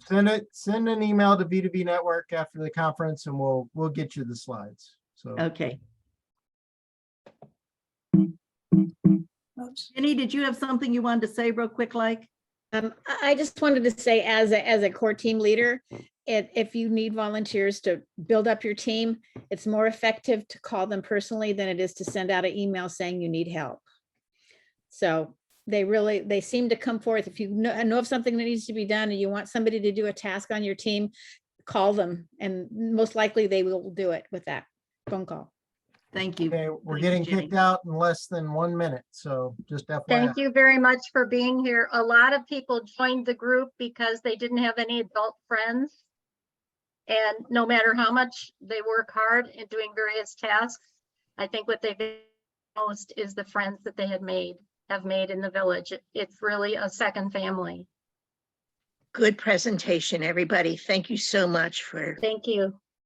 Send an email to B2B Network after the conference, and we'll get you the slides. So okay. Jenny, did you have something you wanted to say real quick, like? I just wanted to say, as a core team leader, if you need volunteers to build up your team, it's more effective to call them personally than it is to send out an email saying you need help. So they seem to come forth. If you know of something that needs to be done and you want somebody to do a task on your team, call them, and most likely they will do it with that phone call. Thank you. Okay, we're getting kicked out in less than 1 minute, so just FYI. Thank you very much for being here. A lot of people joined the group because they didn't have any adult friends. And no matter how much they work hard in doing various tasks, I think what they've most is the friends that they have made in the village. It's really a second family. Good presentation, everybody. Thank you so much for. Thank you.